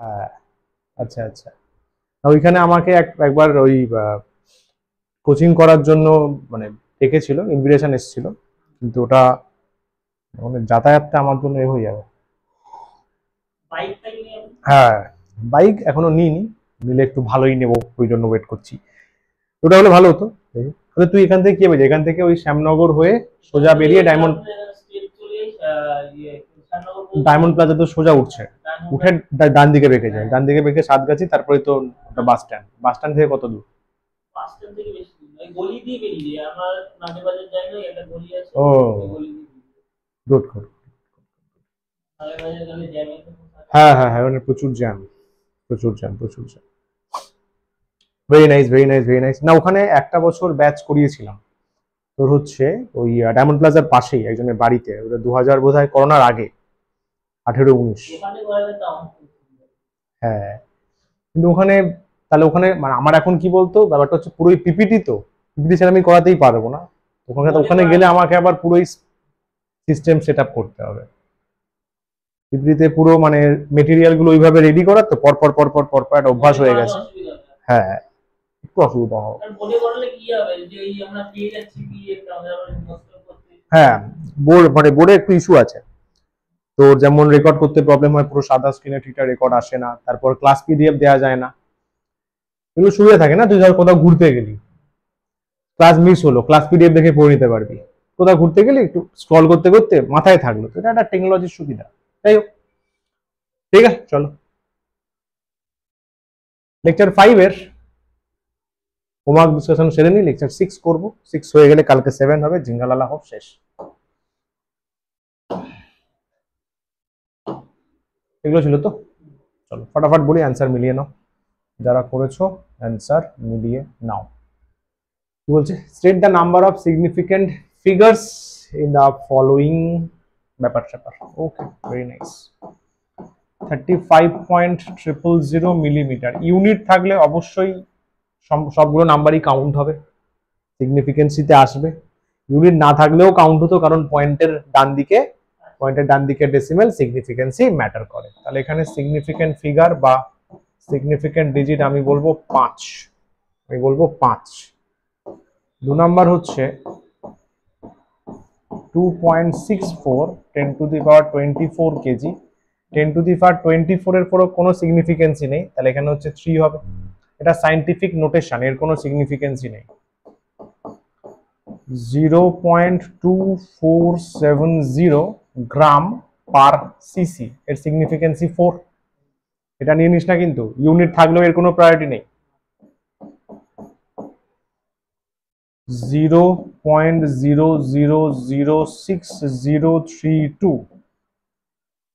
হ্যাঁ, আচ্ছা আচ্ছা। ওইখানে আমাকে একবার ওই কোচিং করার জন্য মানে ডেকেছিল, ইনভিটেশন এসেছিল, কিন্তু ওটা মানে যাতায়াতটা আমার জন্য এ হয়ে যাবে। হ্যাঁ, বাইক এখনো নিইনি, নিলে একটু ভালোই নেবো, ওই জন্য ওয়েট করছি। ওটা হলে ভালো হতো। তাহলে তুই এখান থেকে কি হবে, এখান থেকে ওই শ্যামনগর হয়ে সোজা বেরিয়ে ডায়মন্ড, ডায়মন্ড প্লাজা তো সোজা উঠছে, উঠে ডান দিকে বেঁকে যায়, ডান দিকে বেঁকে সাতগাছি, তারপরে তো বাস স্ট্যান্ড। বাস স্ট্যান্ড থেকে কত দূর? ও, গুড গুড। হ্যাঁ হ্যাঁ হ্যাঁ, মানে প্রচুর জ্যাম, প্রচুর জ্যাম, প্রচুর jam. Very nice, very nice, very nice. না, ওখানে একটা বছর ব্যাচ করিয়েছিলাম তোর হচ্ছে ওই ডায়মন্ড প্লাজার পাশেই একজনের বাড়িতে, ওটা 2000 বোধহয় করোনার আগে, 18-19। হ্যাঁ, কিন্তু ওখানে, তাহলে ওখানে মানে আমার এখন কি বলতো ব্যাপারটা হচ্ছে, পুরোই পিপিটি, তো পিপিটি ছাড়া আমি করাতেই পারবো না। ওখানে ওখানে গেলে আমাকে আবার পুরোই সিস্টেম সেট আপ করতে হবে। পিপিটিতে পুরো মানে মেটেরিয়াল গুলো ওইভাবে রেডি করা, তো পর পর পর পর পর পর একটা অভ্যাস হয়ে গেছে। হ্যাঁ, একটু অসুবিধা হবে। হ্যাঁ, বোর্ড মানে বোর্ডে একটু ইস্যু আছে। তো যেমন রেকর্ড করতে প্রবলেম হয়, পুরো সাদা স্ক্রিনে ঠিকঠাক রেকর্ড আসে না, তারপর ক্লাস পিডিএফ দেওয়া যায় না। এগুলো সুবিধা থাকে না, তুই ধর কোথাও ঘুরতে গেলি, ক্লাস মিস হলো, ক্লাস পিডিএফ দেখে পড়ে নিতে পারবি। কোথাও ঘুরতে গেলে একটু স্ক্রল করতে করতে মাথায় থাকলো, তো এটা একটা টেকনোলজির সুবিধা। যাই হোক, ঠিক আছে, চলো লেকচার 5 এর হোমওয়ার্ক ডিসকাশন সেরে নিই, লেকচার 6 করবো। 6 হয়ে গেলে কালকে 7 হবে, জিঙ্গালালা হোক, শেষ। এগুলো ছিল তো, চলো ফটাফট বলি, অ্যান্সার মিলিয়ে নাও। যারা করেছো অ্যান্সার মিলিয়ে নাও। কি বলছে, state the number of significant figures in the following, ব্যাপার স্যাপার। ওকে, ভেরি নাইস। 35.000 মিলিমিটার ইউনিট থাকলে অবশ্যই সবগুলো নাম্বারই কাউন্ট হবে, সিগনিফিকেন্সিতে আসবে। ইউনিট না থাকলেও কাউন্ট হতো, কারণ পয়েন্টের ডান দিকে ডেসিমেল সিগনিফিকেন্সি ম্যাটার করে। তাহলে এখানে সিগনিফিকেন্ট ফিগার বা সিগনিফিকেন্ট ডিজিট আমি বলবো 5, আমি বলবো 5। 2 নাম্বার হচ্ছে 2.64 10⁻24 কেজি। 10⁻24 এর পরও কোনো সিগনিফিকেন্সি নেই, তাহলে এখানে হচ্ছে 3 হবে। এটা সাইন্টিফিক নোটেশন, এর কোনো সিগনিফিকেন্সি নেই। 0.2470 গ্রাম পার সিসি, এর সিগনিফিকেন্সি 4। এটা নিয়ে নিস না কিন্তু, ইউনিট থাকলেও এর কোনো প্রায়োরিটি নেই। 0.000632,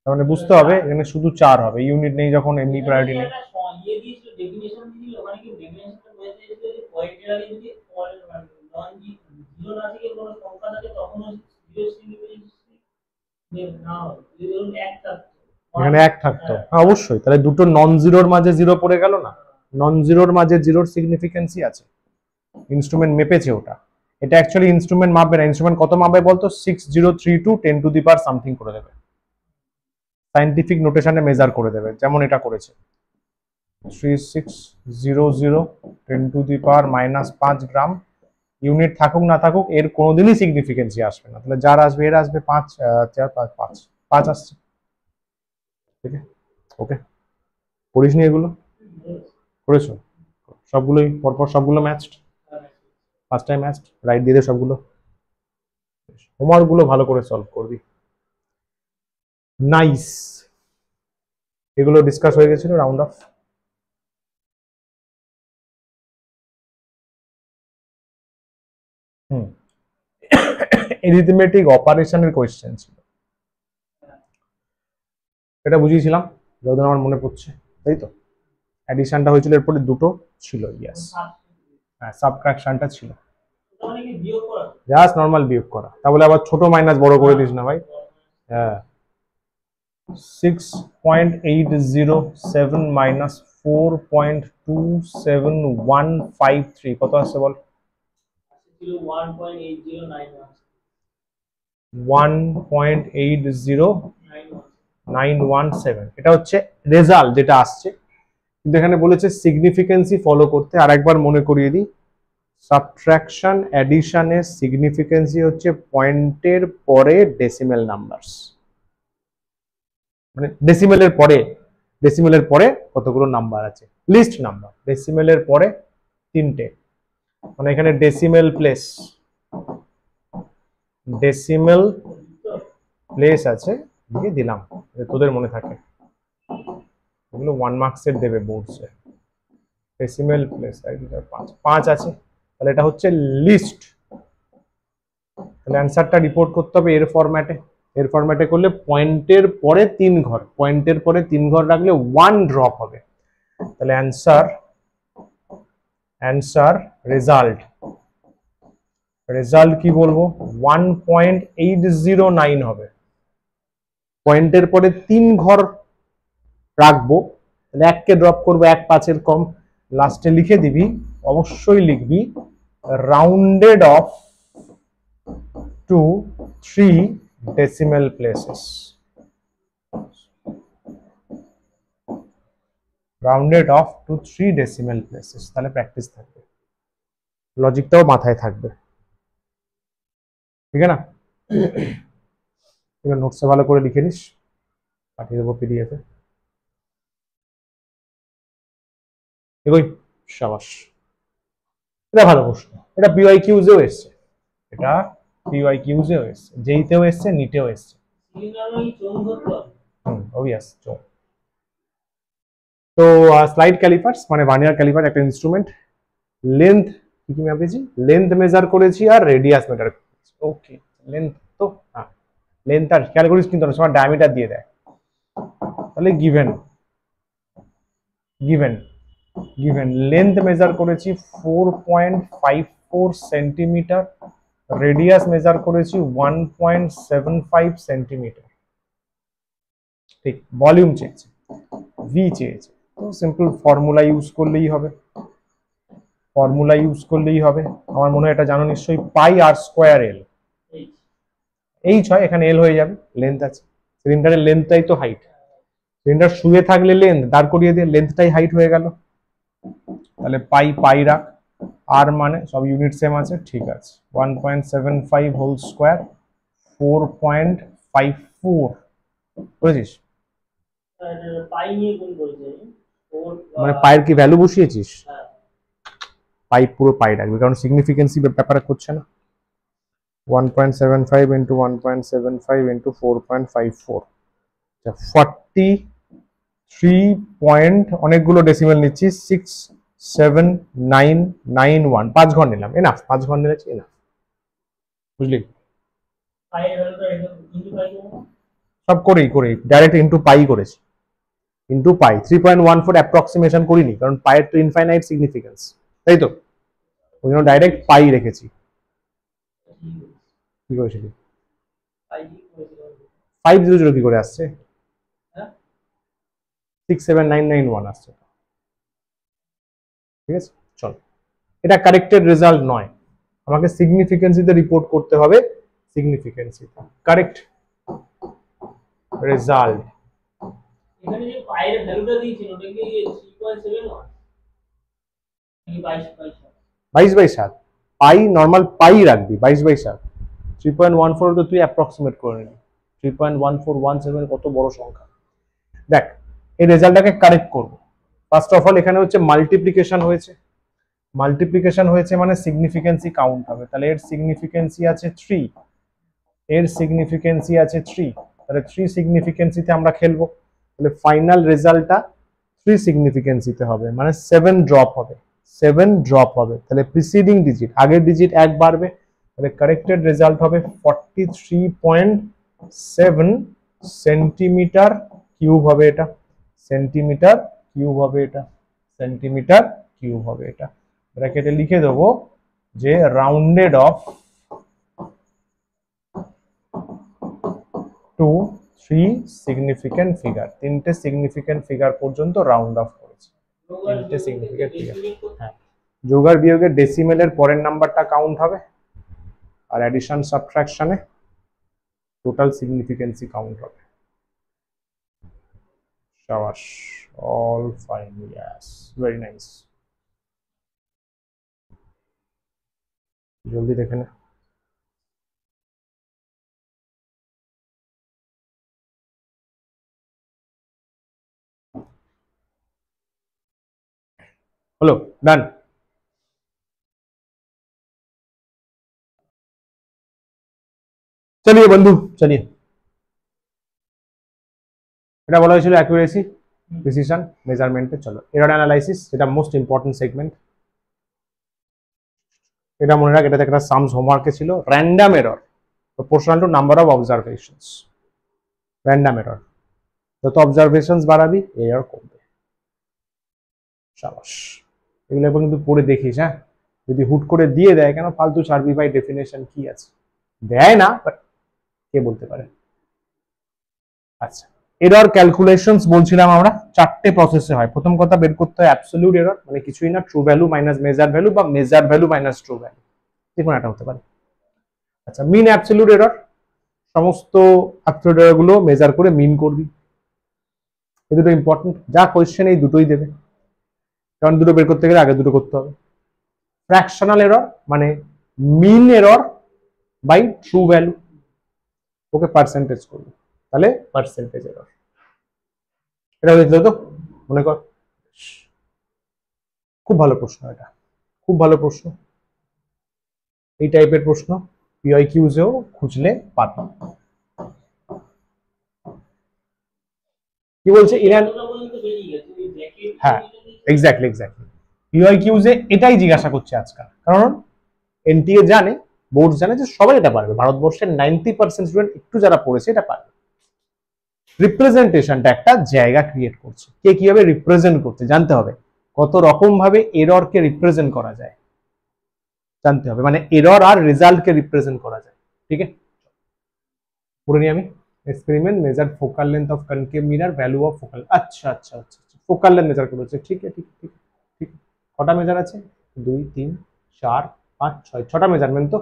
তার মানে বুঝতে হবে এখানে শুধু 4 হবে, ইউনিট নেই যখন, এমনি প্রায়োরিটি নেই। এখানে 1 থাকতো, হ্যাঁ অবশ্যই, তাহলে দুটো নন জিরোর মাঝে 0 পড়ে গেল না, নন জিরোর মাঝে 0-র সিগনিফিকেন্সই আছে, ইনস্ট্রুমেন্ট মেপেছে ওটা। এটা অ্যাকচুয়ালি ইনস্ট্রুমেন্ট মাপবে না, ইনস্ট্রুমেন্ট কত মাপবে বলতো, 6032 10⁻⁷ করে দেবে, সাইন্টিফিক নোটেশনে মেজার করে দেবে, যেমন এটা করেছে 3600 10⁻⁻5 গ্রাম। ইউনিট থাকুক না থাকুক এর কোনোদিনই সিগনিফিকেন্সি আসবে না, তাহলে যার আসবে এর আসবে 5, 4 5 5 5 আসছে। ঠিক আছে, ওকে, পড়িস নি এগুলো? করেছো সবগুলোই পরপর, সবগুলো matched, first time matched, right দিয়ে দে সবগুলো। হোমওয়ার্ক গুলো ভালো করে সলভ করবি। নাইস, এগুলো ডিসকাস হয়ে গেছিল, রাউন্ড অফ। হুম, এরিথমেটিক অপারেশনের কোয়েশ্চেন ছিল, এটা বুঝিয়েছিলাম যতদিন আমার মনে পড়ছে, তাই তো। অ্যাডিশনটা হয়েছিল, এরপরে দুটো ছিল, ইয়েস। হ্যাঁ, সাবট্রাকশনটা ছিল, জাস্ট নর্মাল বিয়োগ করা, তাহলে আবার ছোট মাইনাস বড় করে দিস না ভাই। হ্যাঁ, 6.807 মাইনাস 4.27153 কত আসছে বল? 1.8091 917, এটা হচ্ছে রেজাল্ট যেটা আসছে। কিন্তু এখানে বলেছে সিগনিফিকেন্সি ফলো করতে। আর একবার মনে করিয়ে দিই, সাবট্রাকশন অ্যাডিশনের সিগনিফিকেন্সি হচ্ছে পয়েন্টের পরে ডেসিমেল নাম্বারস, মানে ডেসিমেলের পরে কতগুলো নাম্বার আছে, লিস্ট নাম্বার। ডেসিমেলের পরে 3টে, মানে এখানে ডেসিমেল প্লেস আছে, দিয়ে দিলাম তোদের মনে থাকে, ওগুলো 1 মার্কসের দেবে বোর্ডসে। ডেসিমেল প্লেস 5 আছে, তাহলে এটা হচ্ছে লিস্ট। তাহলে অ্যান্সারটা রিপোর্ট করতে হবে এর ফরম্যাটে করলে পয়েন্টের পরে 3 ঘর, পয়েন্টের পরে 3 ঘর রাখলে 1 ড্রপ হবে। তাহলে অ্যান্সার রেজাল্ট কি বলবো, 1.809 হবে। পয়েন্টের পরে 3 ঘর রাখবো, তাহলে 1কে ড্রপ করবো, 1 5-এর কম। লাস্টে লিখে দিবি, অবশ্যই লিখবি rounded off to 3 decimal places, rounded off to 3 decimal places। তাহলে প্র্যাকটিস থাকবে, লজিকটাও মাথায় থাকবে, ঠিক আছে না? এবার নোটসে ভালো করে লিখে নিস, পাঠিয়ে দেবো পিডিএফ এ। এগোই, সাবাস, এটা ভালো প্রশ্ন, এটা পিওয়াইকিউজেও এসছে, জেইতেও এসছে, নিটেও এসছে। অবভিয়াস। তো স্লাইড ক্যালিপার্স মানে ভার্নিয়ার ক্যালিপার একটা ইনস্ট্রুমেন্ট। লেন্থ কি মেপেছি, লেন্থ মেজার করেছি আর রেডিয়াস মেজার করেছি। ওকে, লেন্থ তো হ্যাঁ, লেন্থ আর খেয়াল করিস কিন্তু অনেক সময় ডায়ামিটার দিয়ে দেয়। তাহলে গিভেন লেন্থ মেজার করেছি 4.54 সেন্টিমিটার, রেডিয়াস মেজার করেছি 1.75 সেন্টিমিটার। ঠিক, ভলিউম চেয়েছে, ভি চেয়েছে, তো সিম্পল ফর্মুলা ইউজ করলেই হবে। আমার মনে হয় এটা জানো নিশ্চয়ই, পাই আর স্কোয়ার এল। এইচ হয়, এখানে এল হয়ে যাবে, লেন্থ আছে, সিলিন্ডারের লেন্থটাই তো হাইট। সিলিন্ডার শুয়ে থাকলে লেন্থ, দাঁড় করিয়ে দিয়ে লেন্থটাই হাইট হয়ে গেল। তাহলে পাই রাখ, আর মানে সব ইউনিট সেম আছে, ঠিক আছে। 1.75 হোল স্কোয়ার 4.54 বুঝেছিস? মানে পায়ের কি ভ্যালু বসিয়েছিস? পাই পুরো পাই রাখবি, কারণ সিগনিফিকেন্সি ব্যাপারে করছে না। 1.75 into 1.75 into 4.54, 43 পয়েন্ট, অনেকগুলো ডেসিমেল নিচ্ছি, 67991, 5 ঘর নিলাম, এনাফ, 5 ঘর নিলেছি এনাফ, বুঝলি? সব করেই ডাইরেক্ট ইন্টু পাই করেছি, ইন্টু পাই 3.14 অ্যাপ্রক্সিমেশন করিনি, কারণ পাইয়ের তো ইনফাইনাইট সিগনিফিকেন্স, তাই তো, ওই জন্য ডাইরেক্ট পাই রেখেছি। কি করেছিলি? 500 কি করে আসছে? 67991 আসছে, ঠিক আছে। চল, এটা কারেক্টেড রেজাল্ট নয়, আমাকে সিগনিফিকেন্সিতে রিপোর্ট করতে হবে, সিগনিফিকেন্সি কারেক্ট রেজাল্ট। এখানে যে পাইয়ের ভ্যালুটা দিয়েছেন ওটা কি 3.71 নাকি 22/7? পাই নরমাল পাই রাখবি, 22/7। 3.14 তো তুই অ্যাপ্রক্সিমেট করে নিবি, 3.1417 কত বড় সংখ্যা। দেখ, এই রেজাল্টটাকে কারেক্ট করব। ফার্স্ট অফ অল এখানে হচ্ছে মাল্টিপ্লিকেশন হয়েছে, মানে সিগনিফিকেন্সি কাউন্ট হবে, তাহলে এর সিগনিফিকেন্সি আছে 3, তাহলে 3 সিগনিফিকেন্সিতে আমরা খেলবো, তাহলে ফাইনাল রেজাল্টটা 3 সিগনিফিকেন্সিতে হবে, মানে 7 ড্রপ হবে, তাহলে প্রিসিডিং ডিজিট, আগের ডিজিট 1 বাড়বে, তাহলে কারেক্টেড রেজাল্ট হবে 43.7 সেন্টিমিটার কিউব হবে এটা, সেন্টিমিটার কিউব হবে এটা। ব্র্যাকেটে লিখে দেবো যে rounded off to 3 significant figure, 3টে সিগনিফিকেন্ট ফিগার পর্যন্ত রাউন্ড অফ করেছে, 3টে সিগনিফিকেন্ট ফিগার। হ্যাঁ, যোগ আর বিয়োগের ডেসিমেলের পরের নাম্বারটা কাউন্ট হবে, আর অ্যাডিশন সাবট্রাকশনে টোটাল সিগনিফিকেন্সি কাউন্ট হবে। শাবাশ, all fine, yes, very nice. জলদি দেখে নে। হলো, ডান। চলিয়ে বন্ধু, চলিয়ে। এটা বলা হয়েছিল অ্যাকুরেসি, প্রিসিশন, মেজারমেন্টে। চলো এরর অ্যানালাইসিস, এটা মোস্ট ইম্পর্টেন্ট সেগমেন্ট। এটা মনে রাখ, এটাতে একটা সামস হোমওয়ার্কে ছিল, random error proportional to number of observations. Random error, যত অবজারভেশনস বাড়াবি এরর কমবে। সাবাস, এগুলো এখন কিন্তু পড়ে দেখিস। হ্যাঁ, যদি হুট করে দিয়ে দেয়, কেন ফালতু ছাড়বি ভাই, ডেফিনেশন কি আছে, দেয় না বাট কে বলতে পারে। আচ্ছা, এরর ক্যালকুলেশনস বলছিলাম আমরা, চারটে প্রসেসে হয়। প্রথম কথা বের করতে হয় অ্যাবসলিউট এরর, মানে কিছুই না, true value minus measure value বা measure value minus true value, যে কোনো একটা হতে পারে। আচ্ছা, মিন অ্যাবসলিউট এরর, সমস্ত অ্যাবসলিউট এরর গুলো মেজার করে মিন করবি। এই দুটো ইম্পর্টেন্ট, যা কোয়েশ্চেন এই দুটোই দেবে, কারণ দুটো বের করতে গেলে আগে দুটো করতে হবে। ফ্র্যাকশনাল এরর মানে mean error by true value, okay percentage করবো, তাহলে পার্সেন্টেজ এরর। এটা হয়েছিল তো, মনে কর। খুব ভালো প্রশ্ন, এটা খুব ভালো প্রশ্ন। এই টাইপের প্রশ্ন পিআইকিউজেও খুঁজলে পাতাম। কি বলছে ইরান? হ্যাঁ, এক্স্যাক্টলি এক্স্যাক্টলি, পিআইকিউজে এটাই জিজ্ঞাসা করছে আজকাল, কারণ এনটিএ জানে, বোর্ড জানে যে সবাই এটা পারবে, ভারতবর্ষের 90% স্টুডেন্ট একটু যারা পড়েছে এটা পারবে। রিপ্রেজেন্টেশনটা একটা জায়গা ক্রিয়েট করছে, কে কিভাবে রিপ্রেজেন্ট করছে জানতে হবে, কত রকম ভাবে এররকে রিপ্রেজেন্ট করা যায় জানতে হবে, মানে এরর আর রেজাল্টকে রিপ্রেজেন্ট করা যায়। ঠিক আছে, পড়ে নিই আমি। Experiment measure focal length of concave mirror, value of focal. আচ্ছা আচ্ছা আচ্ছা, ফোকাল লেন্থ মেজার করেছে, ঠিক আছে, ঠিক ঠিক ঠিক। কটা মেজার আছে? 2 3 4 5 6, 6টা মেজারমেন্ট তো।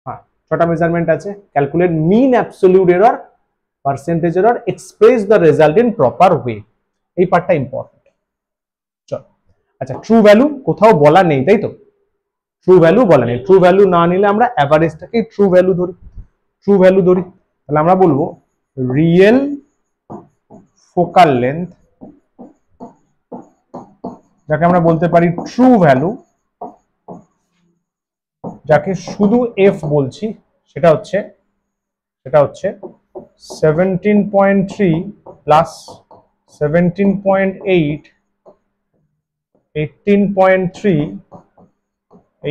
হ্যাঁ, 6টা মেজারমেন্ট আছে। Calculate mean absolute error, percentage error, express the result in proper way. এই পার্টটা ইম্পর্টেন্ট। চল, আচ্ছা, ট্রু ভ্যালু কোথাও বলা নেই, তাই তো? ট্রু ভ্যালু বলা নেই, ট্রু ভ্যালু না নিলে আমরা অ্যাভারেজটাকে ট্রু ভ্যালু ধরি, ট্রু ভ্যালু ধরি। তাহলে আমরা বলবো রিয়েল ফোকাল লেন্থ, যাকে আমরা বলতে পারি ট্রু ভ্যালু, যাকে শুধু এফ বলছি, সেটা হচ্ছে 17.3 প্লাস 17.8, 18.3,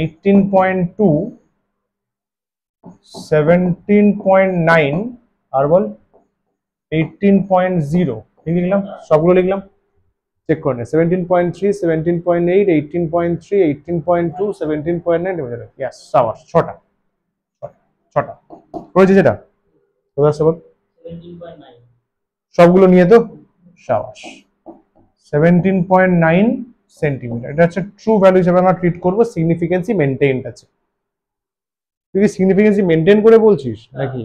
18.2, 17.9, আর বল 18.0। লিখলাম, সবগুলো লিখলাম, চেক করে নে। 17.3, 17.8, 18.3, 18.2, 17.9, ইয়েস, সাবাস। ছটা রয়েছে, যেটা বল সবগুলো নিয়ে তো, সাবাস। 17.9 সেন্টিমিটার, এটা হচ্ছে ট্রু ভ্যালু হিসেবে আমরা ট্রিট করবো। সিগনিফিকেন্সি মেনটেইনড আছে। তুই কি সিগনিফিকেন্সি মেনটেন করে বলছিস নাকি?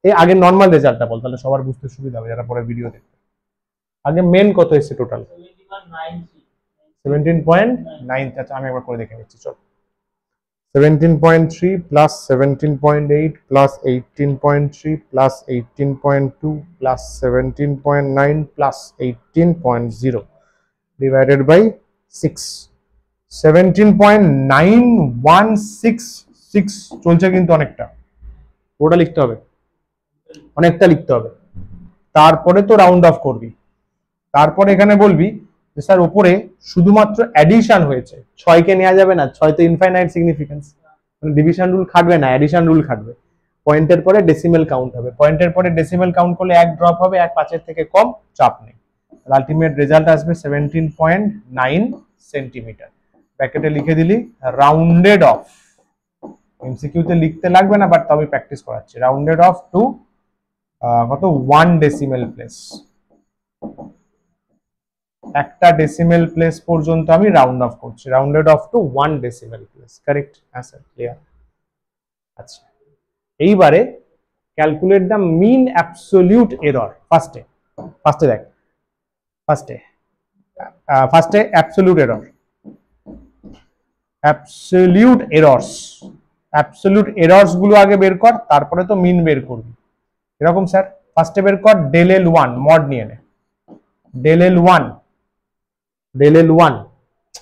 এই আগে নর্মাল রেজাল্টটা বল, তাহলে সবার বুঝতে সুবিধা হবে যারা পরে ভিডিও দেখবে। আগে মেন কত এসেছে টোটাল? 17.9। আচ্ছা, আমি একবার করে দেখে নিচ্ছি, চল। 17.3 plus 17.8 plus 18.3 plus 18.2 plus 17.9 plus 18.0 divided by 6, 17.9166 চলছে, কিন্তু অনেকটা, ওটা লিখতে হবে, অনেকটা লিখতে হবে। তারপরে তো রাউন্ড অফ করবি, তারপরে এখানে বলবি যে স্যার ওপরে শুধুমাত্র অ্যাডিশন হয়েছে, 6কে নেওয়া যাবে না, 6 তো ইনফাইনাইট সিগনিফিকেন্স, মানে ডিভিশন রুল খাটবে না, অ্যাডিশন রুল খাটবে। পয়েন্টের পরে ডেসিমেল কাউন্ট হবে, পয়েন্টের পরে ডেসিমেল কাউন্ট করলে 1 ড্রপ হবে, 1 5-এর থেকে কম, চাপ নেই। আলটিমেট রেজাল্ট আসবে 17.9 সেন্টিমিটার। ব্র্যাকেটে লিখে দিলি রাউন্ডেড অফ, এমসিকিউতে লিখতে লাগবে না, বাট তবে প্র্যাকটিস করাচ্ছি। রাউন্ডেড অফ টু কত? 1 ডেসিমেল প্লেস, একটা ডেসিমেল প্লেস পর্যন্ত আমি রাউন্ড অফ করছি। Rounded off to 1 decimal place, correct? হ্যাঁ স্যার, ক্লিয়ার। আচ্ছা, এইবারে calculate the mean absolute error. ফার্স্টে দেখ, ফার্স্টে অ্যাবসলিউট এরর, অ্যাবসলিউট এরর্স গুলো আগে বের কর, তারপরে তো মিন বের করবি। এরকম স্যার, ফার্স্টে বের কর ডেল এল ওয়ান, মড নিয়ে নে, del L one,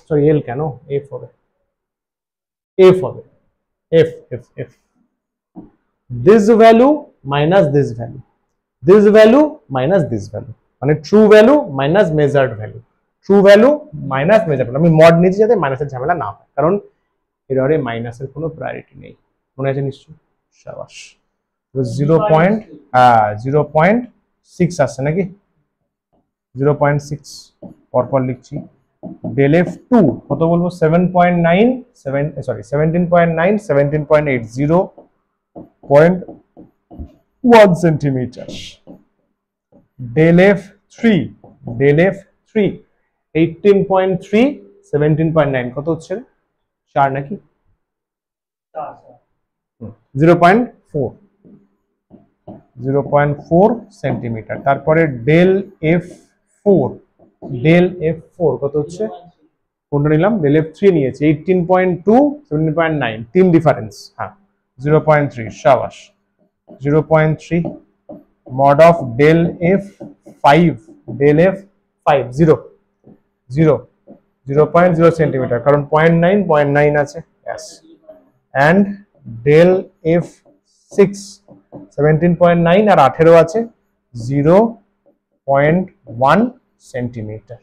sorry L কেন, এফ হবে, F F F, this value minus this value, this value minus this value, মানে true value minus measured value, true value minus measured value. আমি mod নিয়েছি যাতে মাইনাসের ঝামেলা না হয়, কারণ এররে মাইনাসের কোনো প্রায়োরিটি নেই, মনে আছে নিশ্চয়ই? সাবাস। 0.6 আসছে নাকি, 0.6 পরপর লিখছি। ডেল এফ টু কত বলবো, 7.9, 17.9, 17.8, 0.1 সেন্টিমিটার। ডেল এফ থ্রি 18.3, 17.9 কত হচ্ছে, 4 নাকি, 0.4 সেন্টিমিটার। তারপরে ডেল এফ ফোর কত হচ্ছে, কোনটা নিলাম, ডেল এফ থ্রি নিয়েছি, 18.2, 17.9, 3 ডিফারেন্স, হ্যাঁ 0.3, সাবাস। 0.3 mod of del f5, 0.0 centimetre, কারণ 0.9 আছে, yes, and del f6 17.9 আর 18 আছে, 0.1 সেন্টিমিটার।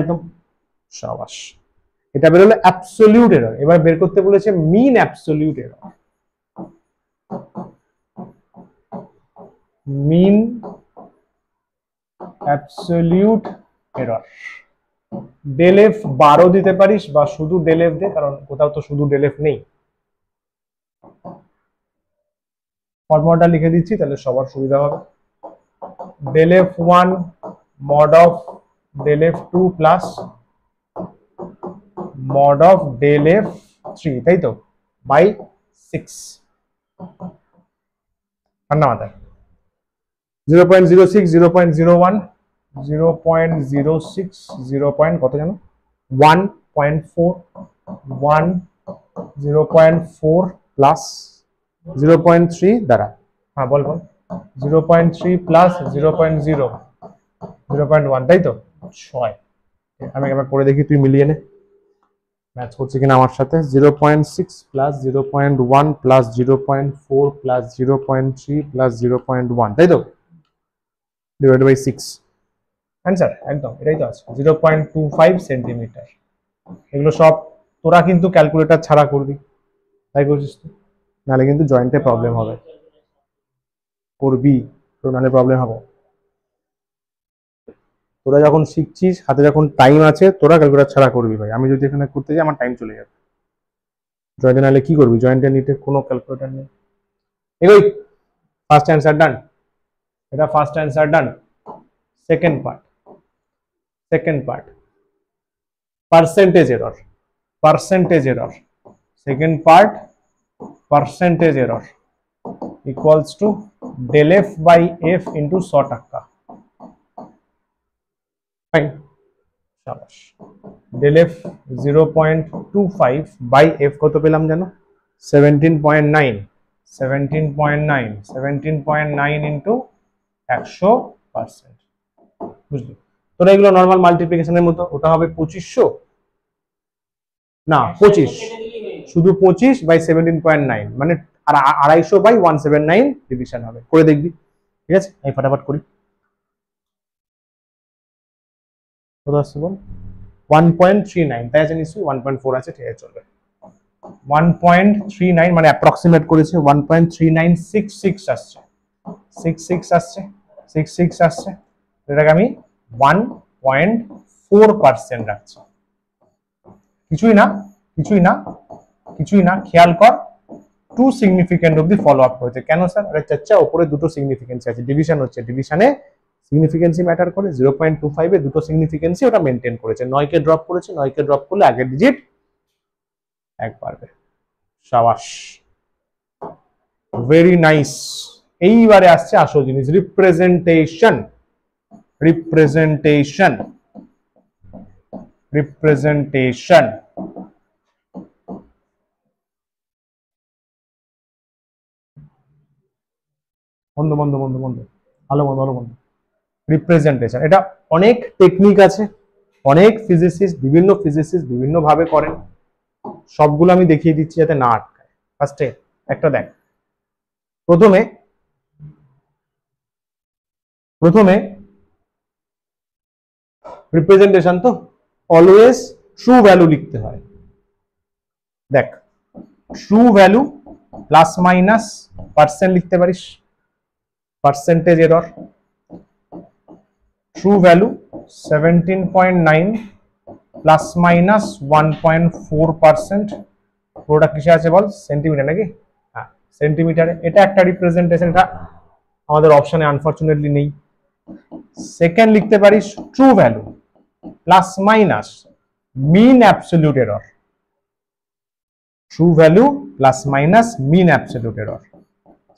একদম সাবাস। এটা বেরোলো অ্যাবসলিউট এরর। এবার বের করতে বলেছে mean absolute error. Mean absolute error, del F 12 দিতে পারিস বা শুধু ডেল এফ দে, কারণ কোথাও তো শুধু ডেল এফ নেই। ফর্মুলাটা লিখে দিচ্ছি তাহলে সবার সুবিধা হবে। Del F one mod of del f2 প্লাস mod of del f3, তাই তো, বাই 6, ঠান্ডা মাথায়। 0.06, 0.01, 0.06, 0. কত জানো, 1.4, 0.4 প্লাস 0.3 দ্বারা, হ্যাঁ বল 0.3 প্লাস 0.0, 0.1, তাই তো, 6। আমি একবার করে দেখি, তুই মিলিয়ে নে ম্যাচ করছে কিনা আমার সাথে। 0.6 প্লাস 0.1 প্লাস 0.4 প্লাস 0.3 প্লাস 0.1, তাই তো, ডিভাইড বাই 6, অ্যান্সার একদম এটাই তো আছে, 0.25 সেন্টিমিটার। এগুলো সব তোরা কিন্তু ক্যালকুলেটর ছাড়া করবি, তাই করছিস তো, নাহলে কিন্তু জয়েন্টে প্রবলেম হবে, করবি তো নাহলে প্রবলেম হবে। তোরা যখন শিখছিস, হাতে যখন টাইম আছে, তোরা ক্যালকুলেটর ছাড়া করবি ভাই। আমি যদি এখানে করতে যাই আমার টাইম চলে যাবে, জয়েন্টে নাহলে কি করবি, জয়েন্টে নিতে কোনো ক্যালকুলেটর নেই। এগোই, ফার্স্ট অ্যান্সার ডান, এটা first answer done. Second part, percentage error, second part percentage error equals to del f by f into 100 fine, শাবাশ। del f 0.25 by f কত পেলাম জানো, 17.9, 17.9 into 100%, বুঝলি? তোরা এগুলো নর্মাল মাল্টিপ্লিকেশনের মতো, ওটা হবে 2500 না 25, শুধু 25 বাই 17.9, মানে আর 250 বাই 179 ডিভিশন হবে, করে দেখবি, ঠিক আছে? আমি ফটাফট করি। কত আসছে বল, 1.39, তাই আছে নিশ্চয়ই, 1.4 আছে, ঠিক আছে চলবে। 1.39 মানে অ্যাপ্রক্সিমেট করেছে, 1.3966 আসছে, 66 আসছে, এটাকে আমি 1.4% রাখছি। কিছুই না, খেয়াল কর, 2 সিগনিফিকেন্ট অবধি ফলো আপ করেছে। কেন স্যার? আরে চাচা, উপরে দুটো সিগনিফিকেন্সি আছে, ডিভিশন হচ্ছে, ডিভিশনে সিগনিফিকেন্সি ম্যাটার করে। 0.25 এ দুটো সিগনিফিকেন্সি ওটা মেনটেন করেছে, 9 কে ড্রপ করেছে, 9 কে ড্রপ করলে আগের ডিজিট 1 পারবে, শাবাশ। Very nice. এইবারে আসছে আসল জিনিস, রিপ্রেজেন্টেশন। রিপ্রেজেন্টেশন রিপ্রেজেন্টেশন বন্ধু বন্ধু বন্ধু বন্ধু ভালো বন্ধু ভালো বন্ধু। রিপ্রেজেন্টেশন, এটা অনেক টেকনিক আছে, অনেক ফিজিসিস্ট বিভিন্ন ভাবে করেন, সবগুলো আমি দেখিয়ে দিচ্ছি যাতে না আটকায়। ফার্স্টে একটা দেখ, প্রথমে রিপ্রেজেন্টেশন তো অলওয়েজ ট্রু ভ্যালু লিখতে হয়। দেখ, true value plus minus percent লিখতে পারিস, percentage error. True value 17.9 plus minus 1.4%। পুরোটা কিসে আছে বল? সেন্টিমিটার নাকি? হ্যাঁ, সেন্টিমিটারে। এটা একটা রিপ্রেজেন্টেশন, এটা আমাদের অপশনে আনফরচুনেটলি নেই। সেকেন্ড লিখতে পারিস true value plus minus mean absolute error. True value plus minus mean absolute error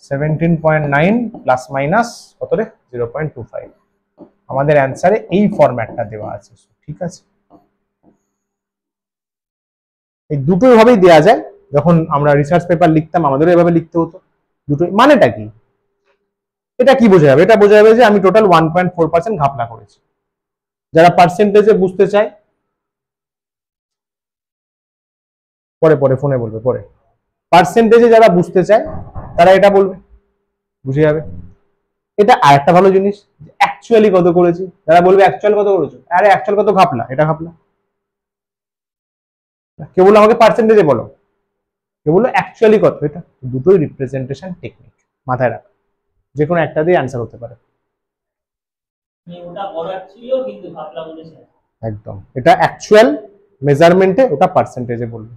17.9 plus minus কত রে? 0.25। আমাদের অ্যান্সারে এই ফরম্যাটটা দেওয়া আছে, ঠিক আছে? এই দুটোই ভাবেই দেওয়া যায়। যখন আমরা রিসার্চ পেপার লিখতাম আমাদেরও এভাবে লিখতে হতো। দুটোই মানেটা কি? এটা কি বোঝা যাবে? এটা বোঝা যাবে যে আমি টোটাল 1.4% ঘাপলা করেছি। যারা পার্সেন্টেজে বুঝতে চায় পরে পরে ফোনে বলবে, পরে পার্সেন্টেজে যারা বুঝতে চায় তারা এটা বলবে, বুঝে যাবে। এটা আরেকটা ভালো জিনিস, অ্যাকচুয়ালি কত করেছি। যারা বলবে অ্যাকচুয়াল কত করেছো, আরে অ্যাকচুয়াল কত ঘাপলা, এটা ঘাপলা। কেউ বললো আমাকে পার্সেন্টেজে বলো, কেউ বললো অ্যাকচুয়ালি কত। এটা দুটোই রিপ্রেজেন্টেশন টেকনিক, মাথায় রাখ। যে কোনো একটা দিয়ে অ্যান্সার হতে পারে। একদম, এটা অ্যাকচুয়াল মেজারমেন্টে, ওটা পার্সেন্টেজে বলবে।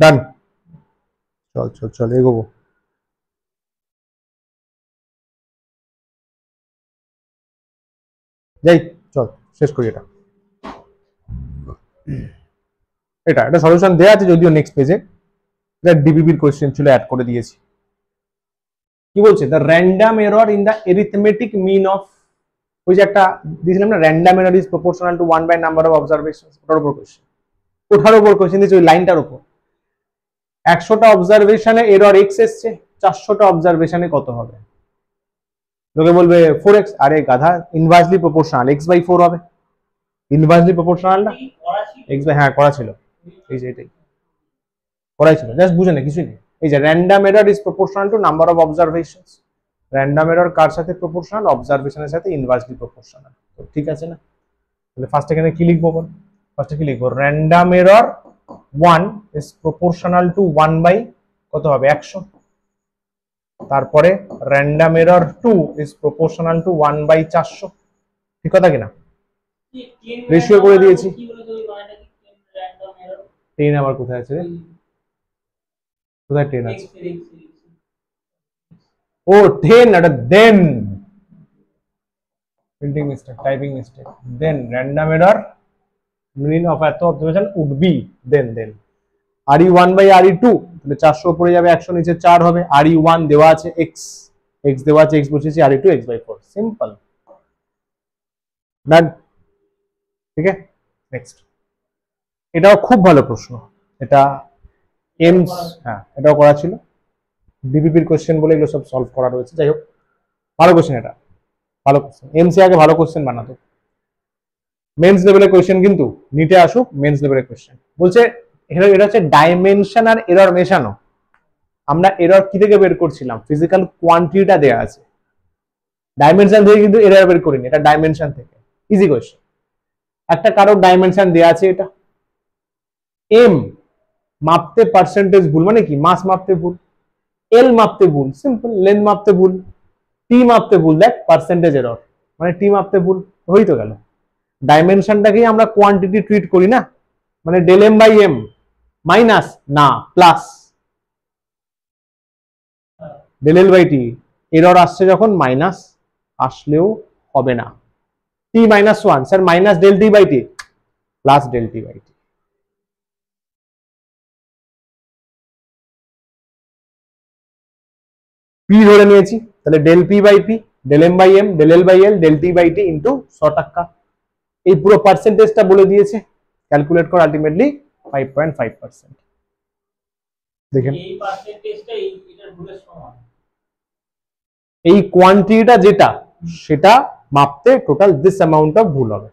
ডান, চল চল চল এগোবো। যাই, চল শেষ করি এটা। এটা একটা সলিউশন দেওয়া আছে যদিও নেক্সট পেজে, এটা ডিবিবির কোয়েশ্চেন ছিল, অ্যাড করে দিয়েছি। কি বলছে? The random error in the arithmetic mean of, ওই যে একটা দিয়েছিলাম না, random error is proportional to 1 by number of observation. ওটার উপর কোয়েশ্চেন, ওটার উপর কোয়েশ্চেন দিয়েছে, ওই লাইনটার উপর। 100টা অবজারভেশনে এরর এক্স এসছে, 400টা অবজারভেশনে কত হবে? লোকে বলবে 4x। আরে গাধা, ইনভার্সলি প্রপোর্শনাল, x বাই 4 হবে। ইনভার্সলি প্রপোর্শনাল না x বাই, হ্যাঁ করা ছিল, এই যে এটাই করাই ছিল, জাস্ট বুঝে না, কিছুই নেই। এই যে random error is proportional to number of observations. Random error কার সাথে প্রপোর্শনাল? অবজারভেশনের সাথে ইনভার্সলি প্রপোর্শনাল। তো ঠিক আছে না? তাহলে ফার্স্ট এখানে কি লিখবো বল? ফার্স্টে কি লিখবো? Random error 1 is proportional to 1 by কত হবে? 100। তারপরে random error 2 is proportional to 1 by 400। ঠিক কথা কিনা? রেশিও করে দিয়েছি। 10 আবার কোথায় আছে? কোথায় 10 আছে? ও 10, এটা then printing mistake, typing mistake. Then random error mean of এত observation would be then RE1 by RE2, তাহলে 400 উপরে যাবে, 100 নিচে 4 হবে। RE1 দেওয়া আছে x দেওয়া আছে, x বসিয়েছি, RE2 x/4। সিম্পল, ডান। ঠিক আছে, নেক্সট। এটাও খুব ভালো প্রশ্ন, এটা এমস, হ্যাঁ এটাও করা ছিল, ডিবিপির কোশ্চেন বলে এগুলো সব সলভ করা রয়েছে। যাই হোক, ভালো কোশ্চেন, এটা ভালো কোশ্চেন। এমসি আগে ভালো কোশ্চেন বানাতো, মেন্স লেভেলের কোশ্চেন কিন্তু নিটে আসুক, মেন্স লেভেলের কোশ্চেন বলছে। এটা হচ্ছে ডাইমেনশন আর এরর মেশানো। আমরা এরর কি থেকে বের করছিলাম? ফিজিক্যাল কোয়ান্টিটিটা দেয়া আছে, ডাইমেনশন থেকে কিন্তু এরর বের করিনি, এটা ডাইমেনশন থেকে। Easy question. একটা কারো ডাইমেনশন দেয়া আছে, এটা এম মাপতে পার্সেন্টেজ ভুল মানে কি, মাস মাপতে ভুল, এল মাপতে ভুল, সিম্পল, লেন্থ মাপতে ভুল, টি মাপতে ভুল, দেখ পার্সেন্টেজ এরর, মানে টি মাপতে ভুল, হই তো গেল। ডাইমেনশনটাকেই আমরা কোয়ান্টিটি ট্রিট করি না, মানে del M by M minus না plus del L by T, error আসছে যখন মাইনাস আসলেও হবে না, T minus one, sir minus del T by T plus del T by T. P ধরে নিয়েছি, তাহলে del P by P, del M by M, del L by L, del T by T into 100 টাকা। এই পুরো পার্সেন্টেজটা বলে দিয়েছে, calculate কর, আলটিমেটলি 5.5%। দেখেন এই পার্সেন্টেজটা এটার ভুলের সমান, এই কোয়ান্টিটিটা যেটা সেটা মাপতে টোটাল দিস অ্যামাউন্ট অফ ভুল হবে,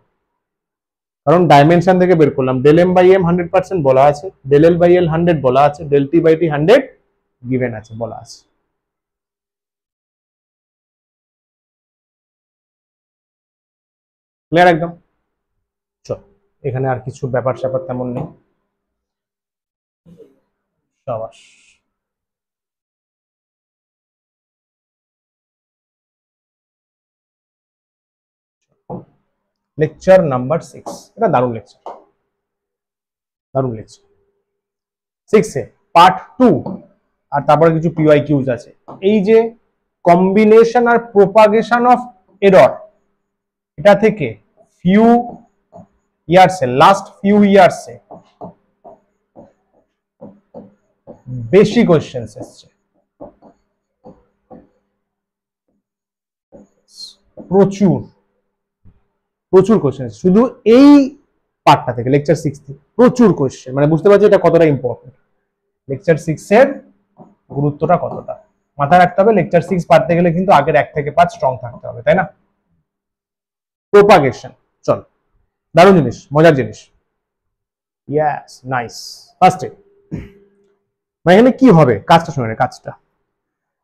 কারণ ডাইমেনশন থেকে বের করলাম। ডেল এম বাই এম 100% বলা আছে, ডেল এল বাই এল 100 বলা আছে, del T by T 100 given আছে, বলা আছে। ক্লিয়ার একদম? চল, এখানে আর কিছু ব্যাপার স্যাপার তেমন নেই। সাবাস। লেকচার নাম্বার 6, এটা দারুণ লেকচার, দারুণ লেকচার। 6 এ পার্ট 2 আর তারপরে কিছু পিওয়াইকিউজ আছে। এই যে কম্বিনেশন আর প্রোপাগেশন অফ এরর, এটা থেকে ফিউ ইয়ার্সে, লাস্ট ফিউ ইয়ার্সে বেশি কোয়েশ্চেন্স এসছে, প্রচুর প্রচুর কোয়েশ্চেন, শুধু এই পার্টটা থেকে, লেকচার 6 থেকে প্রচুর কোয়েশ্চেন, মানে বুঝতে পারছি এটা কতটা ইম্পর্টেন্ট, লেকচার 6 এর গুরুত্বটা কতটা মাথায় রাখতে হবে। লেকচার 6 পারতে গেলে কিন্তু আগের 1 থেকে 5 স্ট্রং থাকতে হবে, তাই না? প্রোপাগেশন, চল, দারুণ জিনিস, মজার জিনিস। Yes, nice. ফার্স্টে এখানে কি হবে, কাজটা শুনে, কাজটা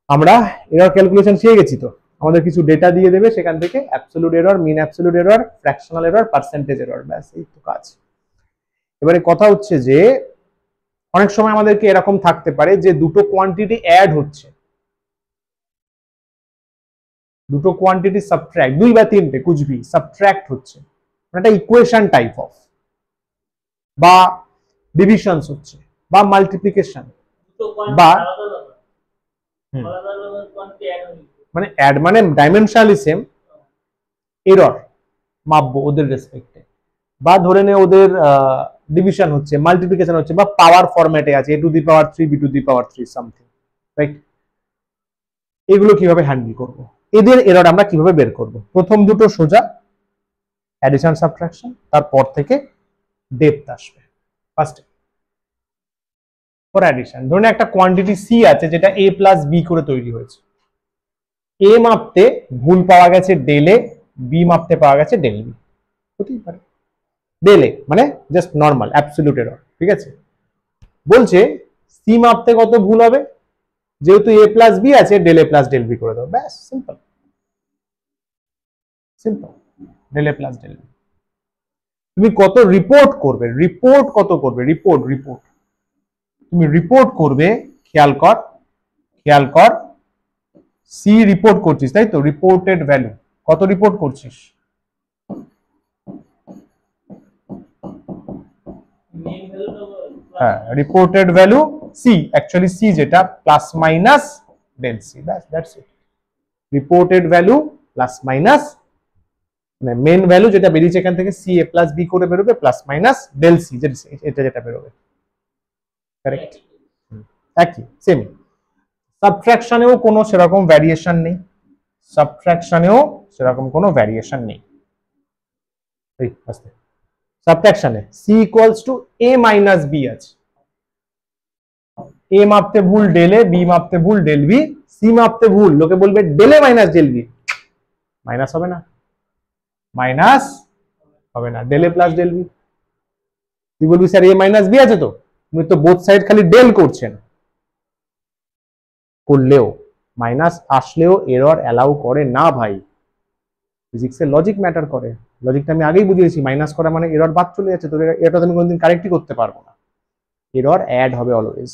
আমরা এরর ক্যালকুলেশন শিখে গেছি তো, আমাদের কিছু ডেটা দিয়ে দেবে, সেখান থেকে absolute error, mean absolute error, fractional error, percentage error, ব্যাস এই তো কাজ। এবারে কথা হচ্ছে যে অনেক সময় আমাদেরকে এরকম থাকতে পারে যে দুটো কোয়ান্টিটি অ্যাড হচ্ছে, দুটো কোয়ান্টিটি সাবট্রাক্ট, 2 বা 3টে কুচবি সাবট্রাক্ট হচ্ছে, একটা ইকুয়েশন টাইপ অফ, বা ডিভিশনস হচ্ছে, বা মাল্টিপ্লিকেশন, বা মানে অ্যাড মানে ডাইমেনশনালি সেম, এরর মাপবো ওদের রেসপেক্টে, বা ধরে নে ওদের ডিভিশন হচ্ছে, মাল্টিপ্লিকেশন হচ্ছে, বা পাওয়ার ফরম্যাটে আছে, a two the power 3 b two the power 3 something, right? এগুলো কিভাবে হ্যান্ডেল করব, এদের এরর আমরা কিভাবে বের করব? প্রথম দুটো সোজা অ্যাডিশন সাবট্রাকশন, তারপর থেকে ডেপথ আসবে। ফার্স্ট ফর অ্যাডিশন, ধরুন একটা কোয়ান্টিটি সি আছে যেটা a প্লাস বি করে তৈরি হয়েছে, এ মাপতে ভুল পাওয়া গেছে ডেল এ, বি মাপতে পাওয়া গেছে ডেল বি, হতেই পারে। ডেল এ মানে জাস্ট নর্মাল অ্যাবসলিউট এরর, ঠিক আছে? বলছে সি মাপতে কত ভুল হবে, যেহেতু এ প্লাস বি আছে, ডেল এ প্লাস ডেল বি করে দাও, ব্যাস, সিম্পল সিম্পল, ডেল এ প্লাস ডেল বি। তুমি কত রিপোর্ট করবে, রিপোর্ট কত করবে, রিপোর্ট রিপোর্ট তুমি রিপোর্ট করবে, খেয়াল কর খেয়াল কর, সি রিপোর্ট করছিস তাই তো, রিপোর্টেড ভ্যালু কত রিপোর্ট করছিস? হ্যাঁ, reported value C, actually C যেটা প্লাস মাইনাস ডেল সি, ব্যাস, that's it. Reported value plus minus, মানে মেন ভ্যালু যেটা বেরিয়েছে এখান থেকে, সি এ প্লাস বি করে বেরোবে, প্লাস মাইনাস ডেল সি এটা যেটা বেরোবে, কারেক্ট? একই, সেম। সাবট্রাকশনেও কোনো সেরকম ভ্যারিয়েশন নেই, সাবট্রাকশনেও সেরকম কোনো ভ্যারিয়েশন নেই। সাবট্রাকশনে C equals to A minus B আছে, এ মাপতে ভুল ডেল এ, বি মাপতে ভুল ডেল বি, সি মাপতে ভুল, লোকে বলবে ডেল এ মাইনাস ডেল বি, মাইনাস হবে না, মাইনাস হবে না, ডেল এ প্লাস ডেল বি। তুই বলবি স্যার এ মাইনাস বি আছে তো, তুমি তো বোথ সাইড খালি ডেল করছেন, করলেও মাইনাস আসলেও এরর অ্যালাউ করে না ভাই, ফিজিক্সের লজিক ম্যাটার করে, লজিকটা আমি আগেই বুঝিয়েছি, মাইনাস করা মানে এরর বাদ চলে যাচ্ছে, তো এটা তুমি কোনোদিন কারেক্টই করতে পারবো না। এরর অ্যাড হবে অলওয়েজ।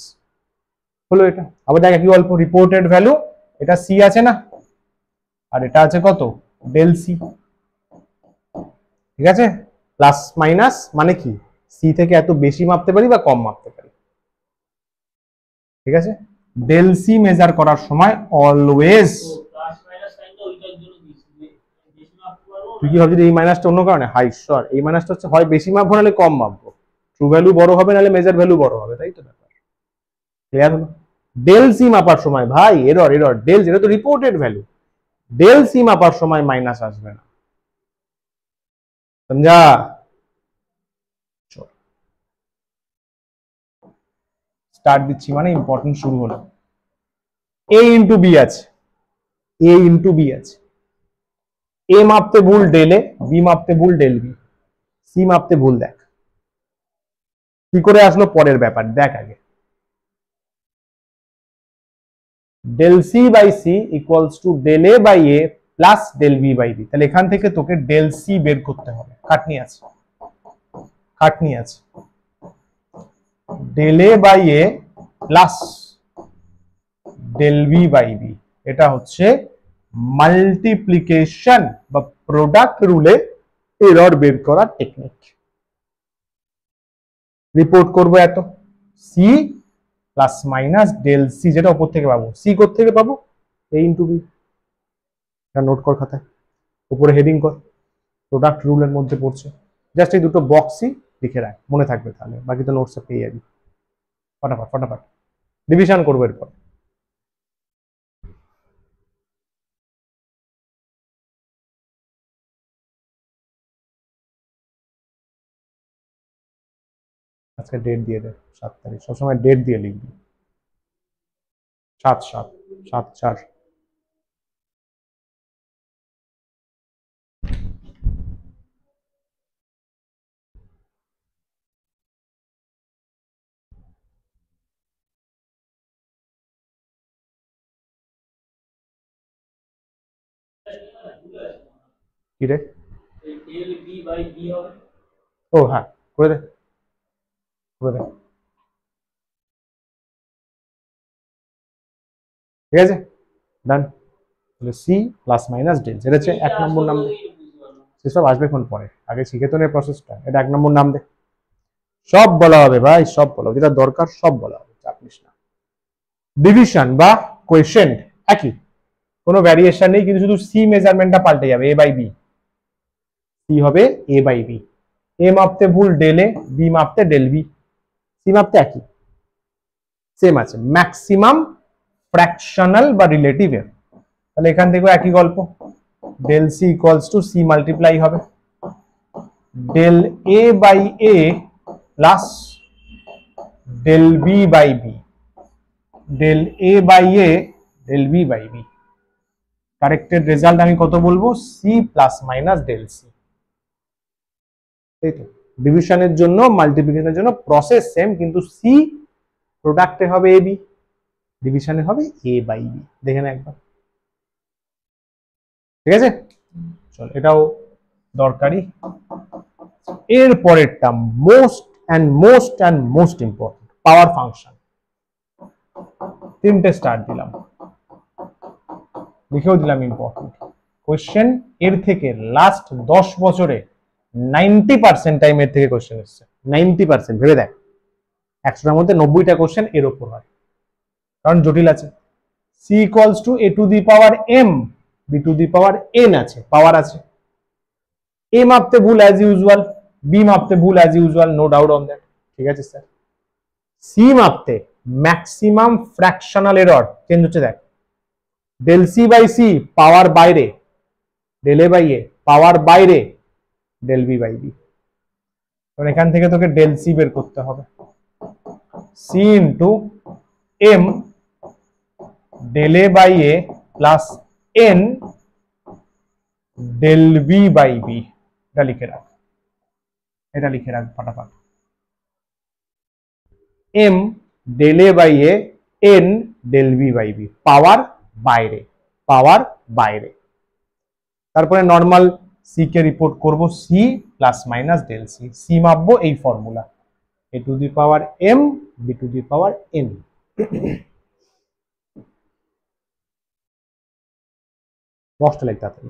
হলো এটা। আবার দেখ কি অল্প রিপোর্টেড ভ্যালু, এটা সি আছে না, আর এটা আছে কত ডেল সি, ঠিক আছে। প্লাস মাইনাস মানে কি, সি থেকে এত বেশি মাপতে পারি বা কম মাপতে পারি, ঠিক আছে। ডেল সি মেজার করার সময় অলওয়েজ, প্লাস মাইনাস সাইনটা ওইটার জন্য দিছি, বেশি মাপতে পারবো তুই কি ভাবছিস এই মাইনাসটা অন্য কারণে? হাই ঈশ্বর, এই মাইনাসটা হচ্ছে হয় বেশি মাপবো নাহলে কম মাপবো, ট্রু ভ্যালু বড় হবে নাহলে মেজার ভ্যালু বড় হবে, তাই তো ব্যাপার। ক্লিয়ার হলো? ডেল সি মাপার সময় ভাই এরর এরর, ডেল যেটা তো রিপোর্টেড ভ্যালু, ডেল সি মাপার সময় মাইনাস আসবে না, समझा? স্টার্ট দিচ্ছি মানে ইম্পর্টেন্ট শুরু হলো। এ ইন্টু বি আছে, এ ইন্টু বি আছে, এ মাপতে ভুল ডেল এ, বি মাপতে ভুল ডেল বি, সি মাপতে ভুল। দেখ কি করে আসলো পরের ব্যাপার, দেখ আগে। Del C by C equals to del A by A plus del B by B. তাহলে এখান থেকে তোকে ডেল সি বের করতে হবে, খাটনি আছে, খাটনি আছে। Del A by A plus del B by B, এটা হচ্ছে মাল্টিপ্লিকেশন বা প্রোডাক্ট রুলে এরর বের করার টেকনিক। রিপোর্ট করবো এত C plus minus del C, যেটা উপর থেকে পাবো, সি কোথা থেকে পাবো, এ ইন্টু বি। এটা নোট কর খাতায়, উপরে হেডিং কর, প্রোডাক্ট রুলের মধ্যে পড়ছে। জাস্ট এই দুটো বক্সই লিখে রাখ, মনে থাকবে, তাহলে বাকি তো নোটসে পেয়ে যাবি। ফটাফট ফটাফট ডিভিশন করবো এরপর। আজকে ডেট দিয়ে দে, 7 তারিখ, সবসময় ডেট দিয়ে লিখবি। 7/7/7/4। কি রে? ডেল বি বাই বি হবে। ও হ্যাঁ, করে দে করে দে, ঠিক আছে, ডান। তাহলে সি প্লাস মাইনাস ডেল, যেটা হচ্ছে 1 নম্বর নাম দে। সেসব আসবে কোন পরে, আগে শিখে তো নে প্রসেসটা। এটা 1 নম্বর নাম দে, সব বলা হবে ভাই, সব বলা হবে, যেটা দরকার সব বলা হবে, চাপ নিস না। ডিভিশন বা কোয়েশ্চেন্ট একই, কোনো ভ্যারিয়েশন নেই, কিন্তু শুধু সি মেজারমেন্টটা পাল্টে যাবে, এ বাই বি, সি হবে এ বাই বি। এ মাপতে ভুল ডেল এ, বি মাপতে ডেল বি, সি মাপতে একই সেম আছে। ম্যাক্সিমাম ফ্র্যাকশনাল বা রিলেটিভ এর, তাহলে এখান থেকেও একই গল্প, del C equals to C multiply হবে del A by A plus del B by B, del A by A del B by B. Corrected result আমি কত বলবো, C plus minus del C, তাই তো। ডিভিশনের জন্য মাল্টিপ্লিকেশনের জন্য প্রসেস সেম, কিন্তু সি প্রোডাক্টে হবে এ বি, ডিভিশনে হবে এ বাই বি। দেখে না একবার, ঠিক আছে। চল এটাও দরকারি। এর পরেরটা most and most and most important, power function. 3টে স্টার দিলাম, লিখেও দিলাম ইম্পর্টেন্ট কোয়েশ্চেন। এর থেকে লাস্ট 10 বছরে 90% টাইম এর থেকে কোয়েশ্চেন এসছে, 90%। ভেবে দেখ, 100টার মধ্যে 90টা কোয়েশ্চেন এর উপর হয়, কারণ জটিল আছে। C equals to A to the power M, B to the power N আছে, পাওয়ার আছে। এ মাপতে ভুল অ্যাজ ইউজুয়াল, বি মাপতে ভুল as usual, no doubt on that, ঠিক আছে স্যার। সি মাপতে ম্যাক্সিমাম ফ্র্যাকশনাল এরর চেঞ্জ হচ্ছে, দেখ del C by C power বাইরে, del A by A power বাইরে, ডেল বি বাই বি। এখান থেকে তোকে ডেল সি বের করতে হবে, C into M del A by A plus N del B by B. এটা লিখে রাখ, এটা লিখে রাখ ফটাফট। M del A by A N del B by B, power বাইরে, পাওয়ার বাইরে। তারপরে নর্মাল সি কে রিপোর্ট করব, C plus minus del C. C মাপবো এই formula, A to the power M B to the power N. বক্সটা লিখতে হবে।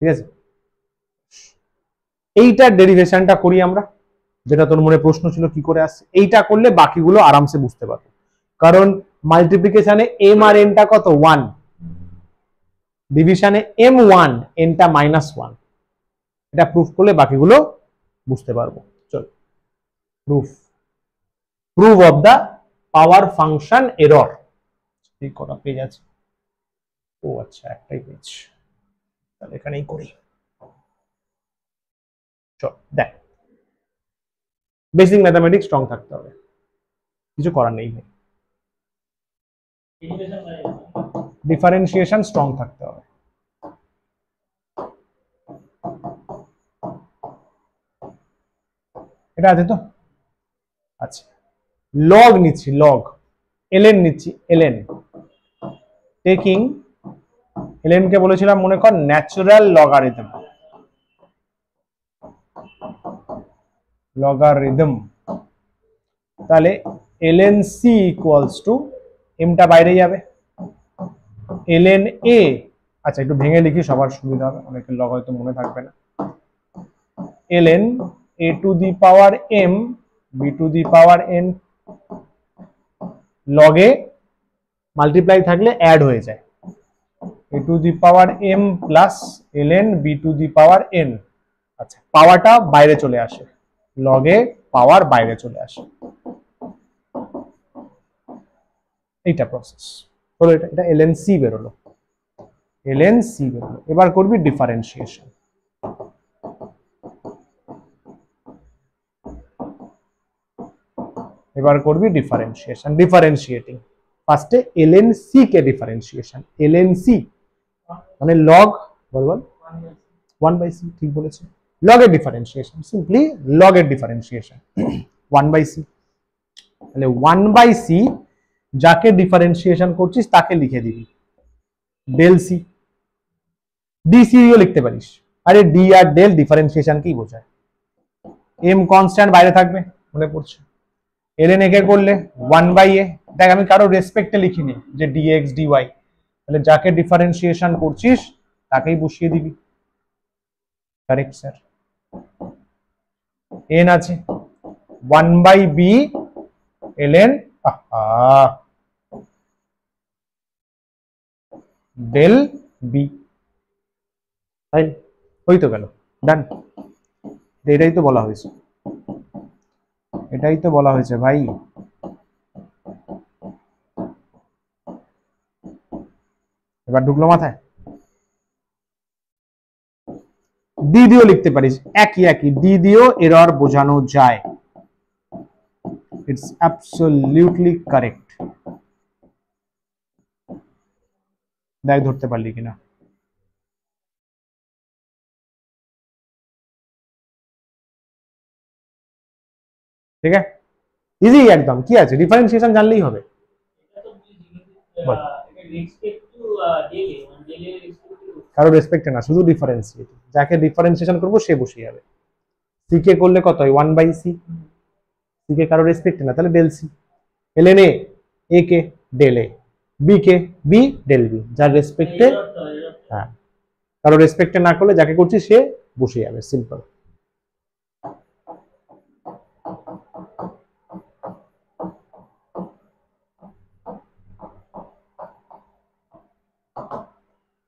ঠিক আছে, এইটার ডেরিভেশনটা করি আমরা, যেটা তোর মনে প্রশ্ন ছিল কি করে আসছে। এইটা করলে বাকিগুলো আরামসে বুঝতে পারবো, কারণ মাল্টিপ্লিকেশনে এম আর এনটা কত 1, ডিভিশনে এম 1 এনটা -1। এটা প্রুফ করলে বাকিগুলো বুঝতে পারবো। চল proof of the power function error. এই কটা পেজ আছে? ও আচ্ছা, একটাই পেজ, তাহলে এখানেই করি। চল দেখ, বেসিক ম্যাথমেটিক্স স্ট্রং থাকতে হবে, কিছু করার নেই। ডিফারেন্সিয়েশন স্ট্রং থাকতে হবে। এটা আছে তো? আচ্ছা, লগ নিচ্ছি, লগ এলএন নিচ্ছি, এলএন টেকিং এলএন কে বলেছিলাম মনে কর ন্যাচারাল লগারিদম, লগারিদম। তাহলে এলএন সি ইকুয়ালস টু, এমটা বাইরে যাবে, এলএন এ, আচ্ছা একটু ভেঙে লিখি সবার সুবিধা হবে, অনেকের লগ হয়তো মনে থাকবে না। LN A to the power M B to the power N, লগে মাল্টিপ্লাই থাকলে অ্যাড হয়ে যায়, A to the power M plus LN B to the power N. আচ্ছা, পাওয়ারটা বাইরে চলে আসে, লগে পাওয়ার বাইরে চলে আসে, এইটা প্রসেস হলো। এটা এলএন সি বেরোলো, এলএন সি বেরোলো। এবার করবি ডিফারেন্সিয়েশন। এবার করবি ডিফারেন্সিয়েশন, ডিফারেন্সিয়েটিং ফার্স্টে LN C K differentiation, LN C মানে লগ, বল 1/c, ঠিক বলেছি, লগের ডিফারেন্সিয়েশন, সিম্পলি লগের ডিফারেন্সিয়েশন 1/c। তাহলে 1/c যাকে ডিফারেন্সিয়েশন করছিস তাকে লিখে দিবি ডেল সি, ডি সিও লিখতে পারিস। আরে ডি আর ডেল ডিফারেন্সিয়েশন কি বোঝায়? এম কনস্ট্যান্ট বাইরে থাকবে, মনে পড়ছে। এলএন এ কে করলে 1/a, দেখ আমি কারো রেসপেক্টে লিখিনি যে ডিএক্স ডিওয়াই, তাহলে যাকে ডিফারেন্সিয়েশন করছিস তাকেই বসিয়ে দিবি। Correct sir. এন আছে 1/b ln ডেল বি, তাই ওই তো গেল, ডান। এটাই তো বলা হয়েছে, এটাই তো বলা হয়েছে ভাই। এবার ঢুকলো মাথায়? ডি দিয়েও লিখতে পারিস, একই একই, ডি দিয়েও এরর বোঝানো যায়। It's absolutely correct. দেখ ধরতে পারলি কিনা। ঠিক আছে, ইজি একদম, কি আছে, ডিফারেন্সিয়েশন জানলেই হবে। কারো রেসপেক্টে না, শুধু ডিফারেন্সিয়েট, যাকে ডিফারেন্সিয়েশন করবো সে বসে যাবে। সি কে করলে কত হয় 1/c, সি কে কারো রেসপেক্টে না, তাহলে ডেল সি। এলএন এ কে ডেল এ, B K B del B, যার রেসপেক্টে, হ্যাঁ কারো রেসপেক্টে না করলে যাকে করছি সে বসে যাবে, সিম্পল।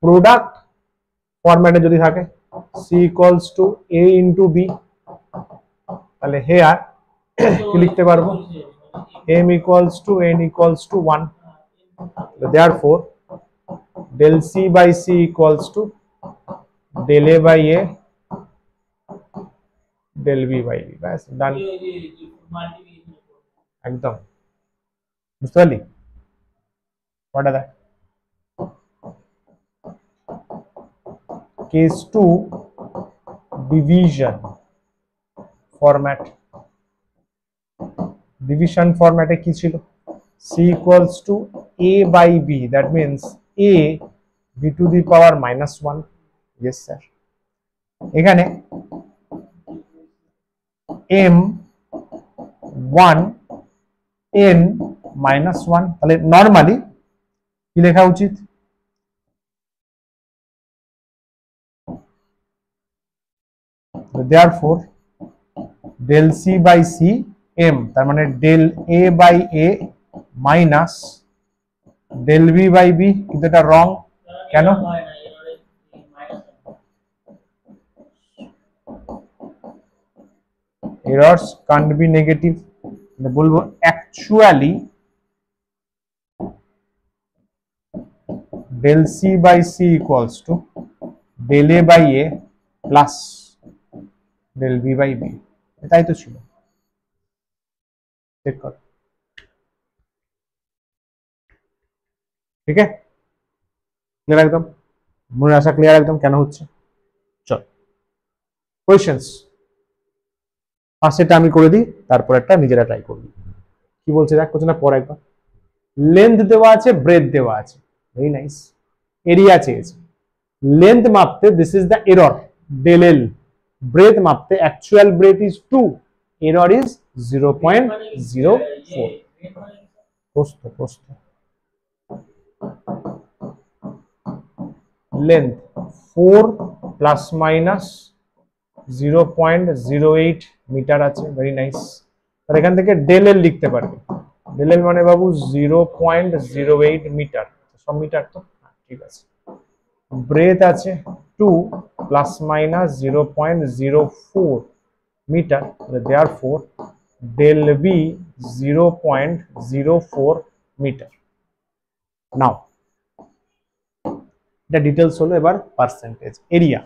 প্রোডাক্ট ফরম্যাটে যদি থাকে C equals to A into B, তাহলে হেয়ার কি লিখতে পারবো, M equals to N equals to 1, therefore del c by c equals to del a by a del b by b, ব্যাস ডান, একদম বুঝতে পারলি? কটা দেখ, কেস 2 ডিভিশন ফরম্যাট। ডিভিশন ফরম্যাটে কি ছিল, c equals to a by b, that means a b to the power -1. yes sir. এখানে m1 n -1, তাহলে নরমালি কি লেখা উচিত? therefore del c by c m, তার মানে del a by a minus del b by b, কিন্তু এটা রং কেন? errors can't be negative, বলবো actually del c by c equals to del a by a plus del b by b, এটাই তো ছিল। Check কর, ঠিক আছে? ক্লিয়ার একদম, মনে আসা ক্লিয়ার একদম কেন হচ্ছে? চল কোয়েশ্চেন্স, ফার্স্টটা আমি করে দিই, তারপর একটা নিজেরা ট্রাই করবি। কি বলছে দেখ কোশ্চেনটা পড় একবার। লেন্থ দেওয়া আছে, ব্রেথ দেওয়া আছে, ভেরি নাইস। এরিয়া চেয়েছে, লেন্থ মাপতে this is the error del l, breadth মাপতে actual breadth is 2, error is 0.04। প্রস্থ লেন্থ 4 প্লাস মাইনাস 0.08 মিটার আছে, ভেরি নাইস। তাহলে এখান থেকে del l লিখতে পারবে, del l মানে বাবু 0.08 মিটার, সব মিটার তো, ঠিক আছে। ব্রেথ আছে 2 plus minus 0.04 metre, therefore del b 0.04 metre. নাও এটা ডিটেলস হলো, এবার percentage. Area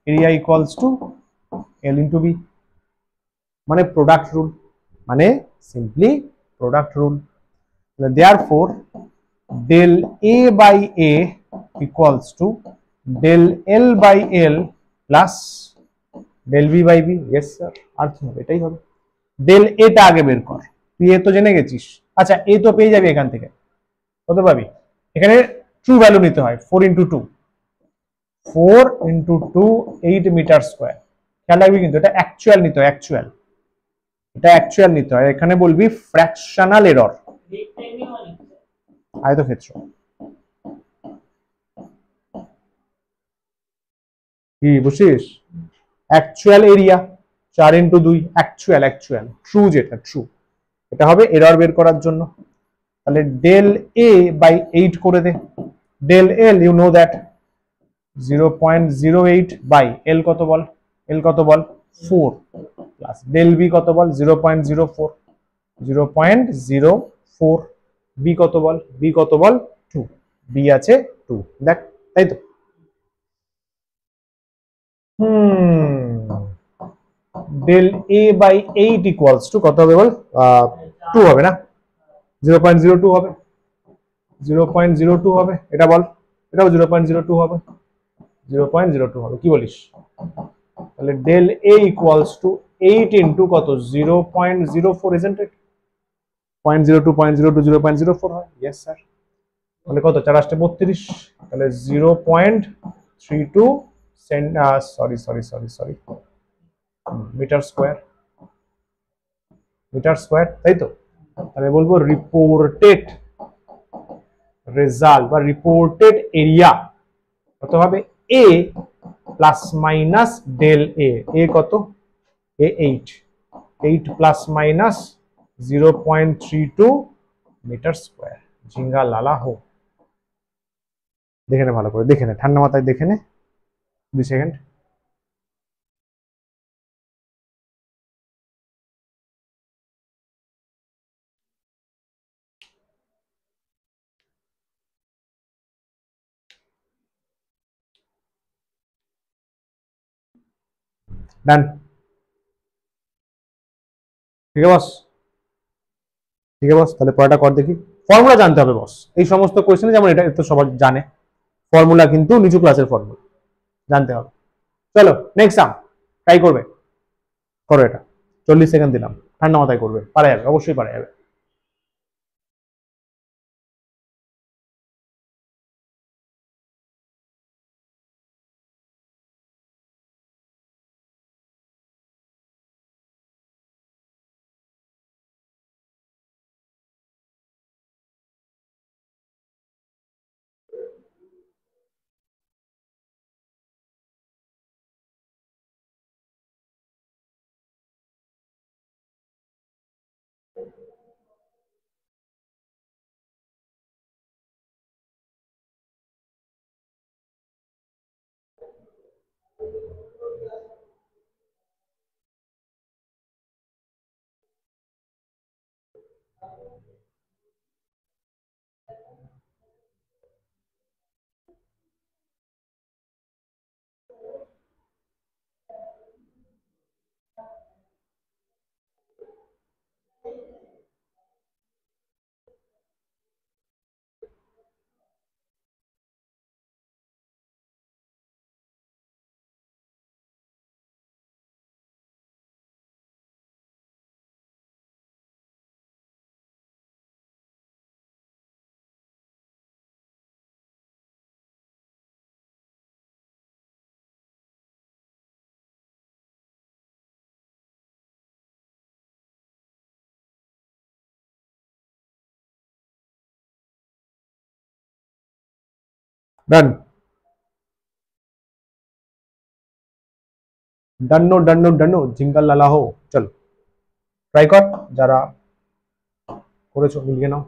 area equals to l into বি, মানে প্রোডাক্ট রুল, মানে simply product rule. therefore del a by a equals to del l by l plus del b by b। yes sir, আর কি হবে? এটাই হবে। del a টা আগে বের কর, তুই এ তো জেনে গেছিস। আচ্ছা, এ তো পেয়ে যাবি এখান থেকে, কত পাবি? এখানে ট্রু ভ্যালু নিতে হয়, 4 into 2 8 মিটার স্কয়ার। খেয়াল রাখবি কিন্তু এটা অ্যাকচুয়াল নিতে হয়, এটা অ্যাকচুয়াল নিতে হয়। এখানে বলবি ফ্র্যাকশনাল এরর, আয়তক্ষেত্র। কি বুঝছিস? Actual area 4 into 2, actual true, যেটা ট্রু, এটা হবে এরর বের করার জন্য। তাহলে del a by 8 করে দে, del l you know that 0.08 by l কত বল, l কত বল 4, প্লাস del b কত বল 0.04, b কত বল, b কত বল 2, b আছে 2, দেখ তাই তো। del a by 8 equals to কত হবে বল? 2 হবে না, 0.02 হবে, 0.02 হবে, এটা বল, এটাও 0.02 হবে, 0.02 হবে, কি বলিস? তাহলে del a equals to 8 into কত 0.04, isn't it? 0.02 0.04 হয়, yes sir। তাহলে কত 4 8 32, তাহলে 0.32 সরি মিটার স্কয়ার, তাই তো। তাহলে বলবো রিপোর্টেড রেজাল্ট বা রিপোর্টেড এরিয়া কত হবে? a plus minus del a কত? a 8 plus minus 0.32 metre square. ঝিঙ্গা লালা হো, দেখে নে ভালো করে, দেখে নে ঠান্ডা মাথায়, দেখে নে 2 সেকেন্ড। ডান, ঠিক আছে বস, ঠিক আছে বস। তাহলে পড়াটা কর দেখি। ফর্মুলা জানতে হবে বস, এই সমস্ত কোয়েশ্চেনে, যেমন এটা তো সবাই জানে, ফর্মুলা কিন্তু নিচু ক্লাসের ফর্মুলা জানতে হবে। চলো নেক্সট সাম ট্রাই করবে, করো এটা। 40 সেকেন্ড দিলাম। ঠান্ডা মাথায় করবে, পারা যাবে, অবশ্যই পারা যাবে। ডান, ডান্নো ডান্নো ডান্নো জিঙ্গল লালা হো। চলো ট্রাই কর, যারা করেছো মিলিয়ে নাও।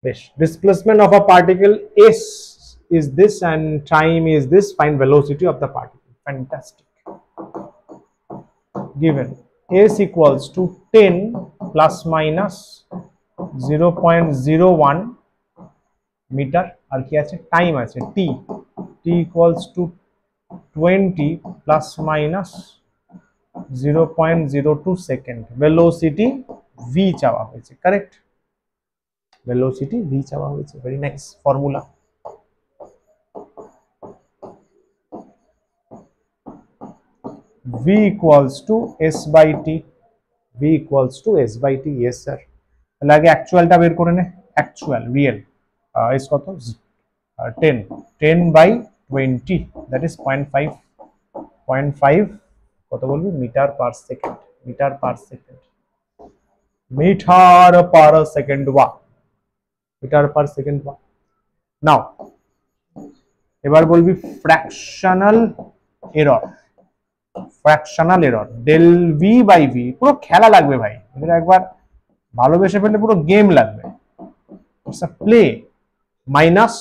বেশ, displacement of a particle s is this and time is this, find velocity of the particle. Fantastic. Given s equals to 10 plus minus 0.01 metre, আর কি আছে, টাইম আছে t, t equals to 20 plus minus 0.02 second, velocity v চাওয়া হয়েছে, correct, velocity v চাওয়া হয়েছে। Very nice formula. v equals to s by t, v equals to s by t, yes sir। তাহলে আগে অ্যাকচুয়ালটা বের করে নে, অ্যাকচুয়াল রিয়েল s কত, 10, 10 by 20 that is 0.5, 0.5 কত বলবি, metre per second, metre per second, metre per second ওয়া, metre per second ওয়া। নাও এবার বলবি fractional error, fractional error del V by V, পুরো খেলা লাগবে ভাই, এদের একবার ভালোবেসে ফেললে পুরো গেম লাগবে, ইটস আ প্লে, মাইনাস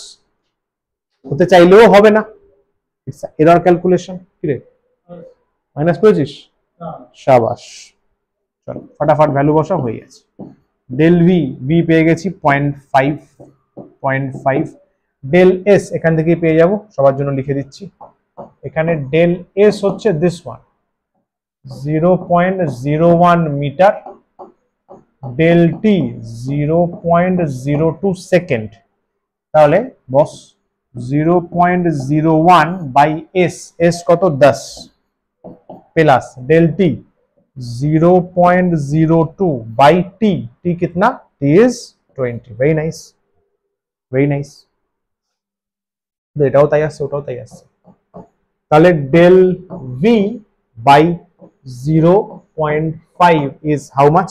হতে চাইলেও হবে না, ইটস আ এরর ক্যালকুলেশন। কি রে মাইনাস করেছিস, শাবাশ, চল ফটাফট ভ্যালু বসা, হয়ে গেছে। ডেল ভি, ভি পেয়ে গেছি 0.5, 0.5, ডেল এস এখান থেকেই পেয়ে যাব, সবার জন্য লিখে দিচ্ছি, এখানে ডেল এস হচ্ছে this one 0.01 metre, del T 0.02 second, তাহলে বস 0.01 বাই এস, এস কত 10 plus del T 0.02 by T, T कितना, T is 20। Very nice, very nice. এটাও তাই আসছে, ওটাও তাই আসছে, তাহলে del V by 0.5 is how much,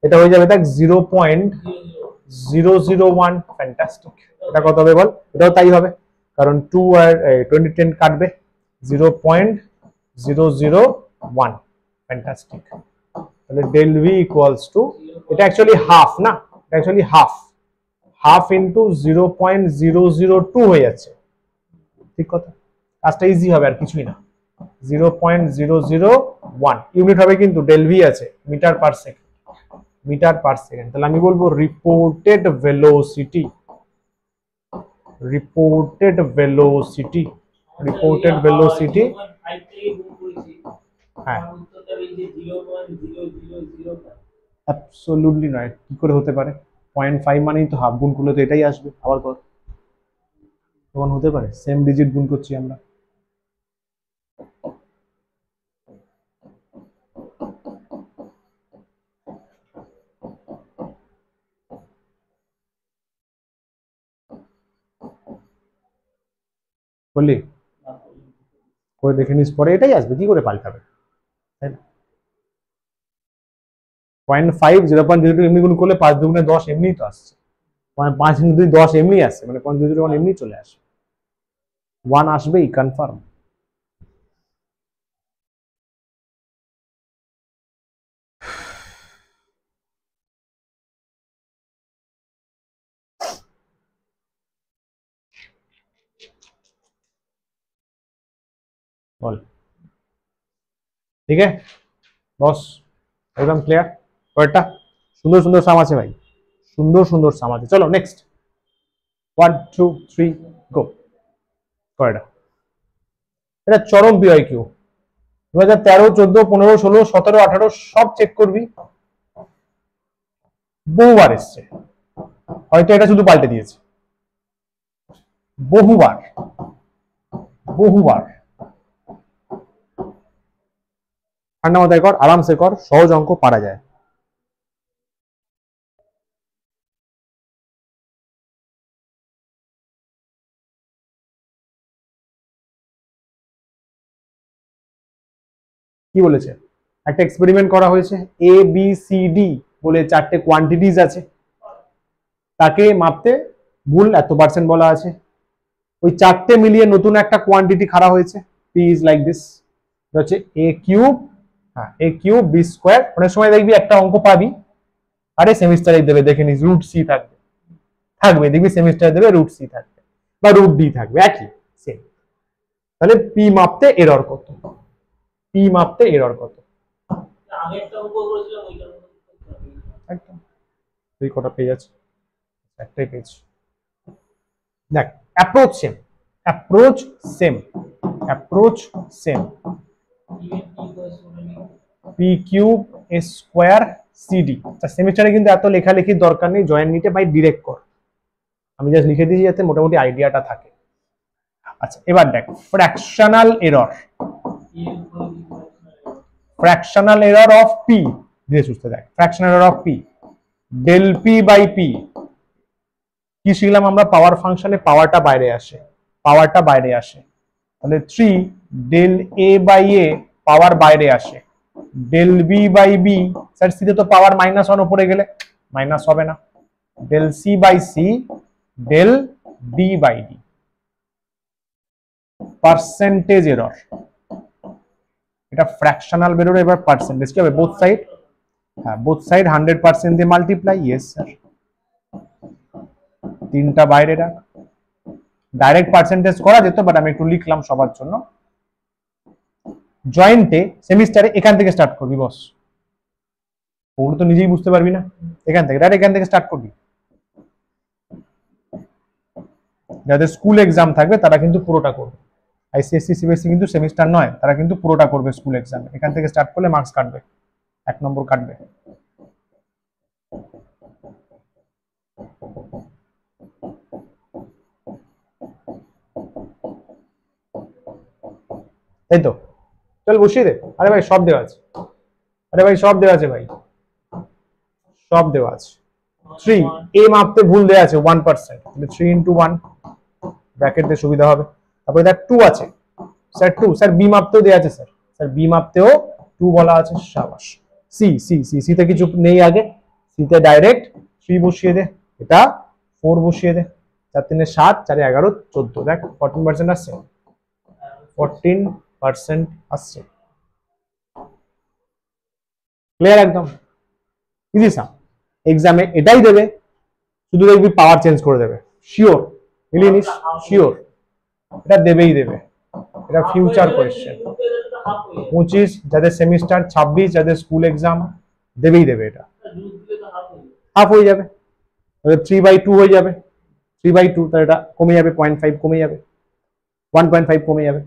এটা হয়ে যাবে দেখ 0.001। ফ্যান্টাস্টিক, এটা কত হবে বল, এটাও তাই হবে, কারণ 2 আর 20 10 কাটবে, 0.001। ফ্যান্টাস্টিক, তাহলে ডেল ভি ইকুয়ালস টু, এটা অ্যাকচুয়ালি হাফ না, এটা অ্যাকচুয়ালি হাফ, হাফ ইন্টু 0.002 হয়ে যাচ্ছে, ঠিক কথা, কাজটা ইজি হবে আর কিছুই না। 0.001 ইউনিট হবে কিন্তু ডেল ভি আছে metre per second, metre per second, তাহলে আমি বলবো reported velocity, reported velocity, reported velocity, হ্যাঁ অ্যাবসলিউটলি নয়, কি করে হতে পারে, 0.5 মানেই তো হাফ, গুণ করলে তো এটাই আসবে, আবার কর, তখন হতে পারে, সেম ডিজিট গুণ করছি আমরা। করলি, করে দেখে নিস, পরে এটাই আসবে, কি করে পাল্টাবে, তাই না? 0.5 0.02 এমনি গুণ করলে 5 দুগুণে 10 এমনিই তো আসছে, 5 ইন্টু 2 10 এমনি আসছে, মানে 0.001 এমনি চলে আসে, 1 আসবেই কনফার্ম। বল, ঠিক আছে বস, একদম ক্লিয়ার। কয়টা সুন্দর সুন্দর সাম আছে ভাই, সুন্দর সুন্দর সাম আছে। চলো নেক্সট, 1 2 3 গো। কয়টা, এটা চরম পিআইকিউ, 2013 14 15 16 17 18 সব চেক করবি, বহুবার এসছে, হয়তো এটা শুধু পাল্টে দিয়েছে, বহুবার বহুবার। ঠান্ডা মাথায় কর, আরামসে কর, সহজ অঙ্ক পারা যায়। কি বলেছে, একটা এক্সপেরিমেন্ট করা হয়েছে, এ বি সি ডি বলে 4টে কোয়ান্টিটিস আছে, তাকে মাপতে ভুল এত পার্সেন্ট বলা আছে, ওই 4টে মিলিয়ে নতুন একটা কোয়ান্টিটি খাড়া হয়েছে, পি ইজ লাইক দিস, হচ্ছে এ কিউব, হ্যাঁ এ কিউব বি স্কোয়ার। অনেক সময় দেখবি একটা অঙ্ক পাবি, আরে সেমিস্টারে দেবে, দেখে নিস রুট সি থাকবে, থাকবে দেখবি সেমিস্টারে দেবে রুট সি থাকবে বা রুট ডি থাকবে, একই সেম। তাহলে পি মাপতে এরর কত, পি মাপতে এরর কত, আগে একটা অঙ্ক করেছিলাম ওইটার মতো একদম। তুই কটা পেজ আছে, একটাই পেজ, দেখ approach same, approach same, approach same, P cube A square CD. সেমিস্টারে কিন্তু এত লেখালেখির দরকার নেই, জয়েন নিটে বাই ডিরেক্ট কর, আমি জাস্ট লিখে দিয়েছি যাতে মোটামুটি আইডিয়াটা থাকে। আচ্ছা এবার দেখ fractional error, fractional error of P, ধীরে সুস্থে দেখ, fractional error of P, del P by P. কি শিখলাম আমরা, পাওয়ার ফাংশনে পাওয়ারটা বাইরে আসে, পাওয়ারটা বাইরে আসে, তাহলে 3 del A by A power বাইরে আসে, del B by B, sir সিতে তো পাওয়ার -1 উপরে গেলে মাইনাস হবে না, del C by C, del D by D. Percentage error, এটা ফ্র্যাকশনাল বেরোলো, এবার পার্সেন্টেজ কি হবে, বোথ সাইড, হ্যাঁ বোথ সাইড 100% দিয়ে মাল্টিপ্লাই, ইয়েস স্যার, তিনটা বাইরে রাখ, ডাইরেক্ট পার্সেন্টেজ করা যেত বাট আমি একটু লিখলাম সবার জন্য। জয়েন্টে সেমিস্টারে এখান থেকে স্টার্ট করবি বস, ওগুলো তো নিজেই বুঝতে পারবি না, এখান থেকে ডাইরেক্ট এখান থেকে স্টার্ট করবি। যাদের স্কুল এক্সাম থাকবে তারা কিন্তু পুরোটা করবে, আইসিএসসি সিবিএসসি কিন্তু সেমিস্টার নয়, তারা কিন্তু পুরোটা করবে স্কুল এক্সামে, এখান থেকে স্টার্ট করলে মার্কস কাটবে, 1 নম্বর কাটবে। তাই তো, চল বসিয়ে দে, আরে ভাই সব দেওয়া আছে, আরে ভাই সব দেওয়া আছে ভাই, সব দেওয়া আছে। 3 এ মাপতে ভুল দেওয়া আছে 1%, তাহলে 3 ইন্টু 1 ব্র্যাকেট দিয়ে সুবিধা হবে। তারপরে দেখ 2 আছে, স্যার 2, স্যার বি মাপতেও দেওয়া আছে স্যার, স্যার বি মাপতেও 2 বলা আছে, সাবাস। সি সি সি সিতে কিছু নেই আগে, সিতে ডাইরেক্ট 3 বসিয়ে দে, এটা 4 বসিয়ে দে, 4 3 7, 4 11 14, দেখ 14% আসছে, 14% আসছে, ক্লিয়ার একদম, ইজি সাম। এক্সামে এটাই দেবে, শুধু দেখবি পাওয়ার চেঞ্জ করে দেবে, শিওর, মিলিয়ে নিস, শিওর এটা দেবেই দেবে, এটা ফিউচার কোয়েশ্চেন। 25 যাদের সেমিস্টার, 26 যাদের স্কুল এক্সাম, দেবেই দেবে, এটা হাফ হয়ে যাবে, তাহলে 3/2 হয়ে যাবে, 3/2, তাহলে এটা কমে যাবে, 0.5 কমে যাবে, 1.5 কমে যাবে,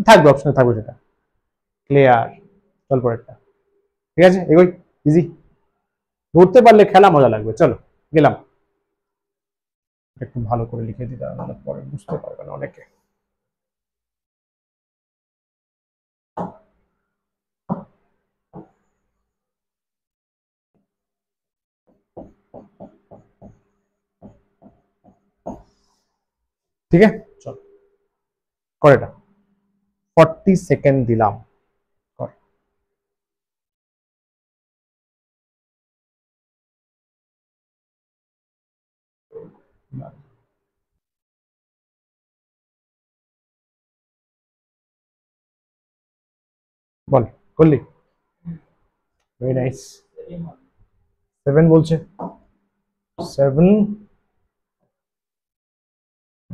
থাকবে অপশনে থাকবে সেটা, ক্লিয়ার। চল পরেরটা, ঠিক আছে এগোই, ইজি, ধরতে পারলে খেলা মজা লাগবে, চলো গেলাম। একটু ভালো করে লিখে দিতে হবে, পরে বুঝতে পারবে না অনেকে। ठीक है चलो। করে এটা 40 সেকেন্ড দিলাম, কর। বল, করলি? Very nice. 7 বলছে, 7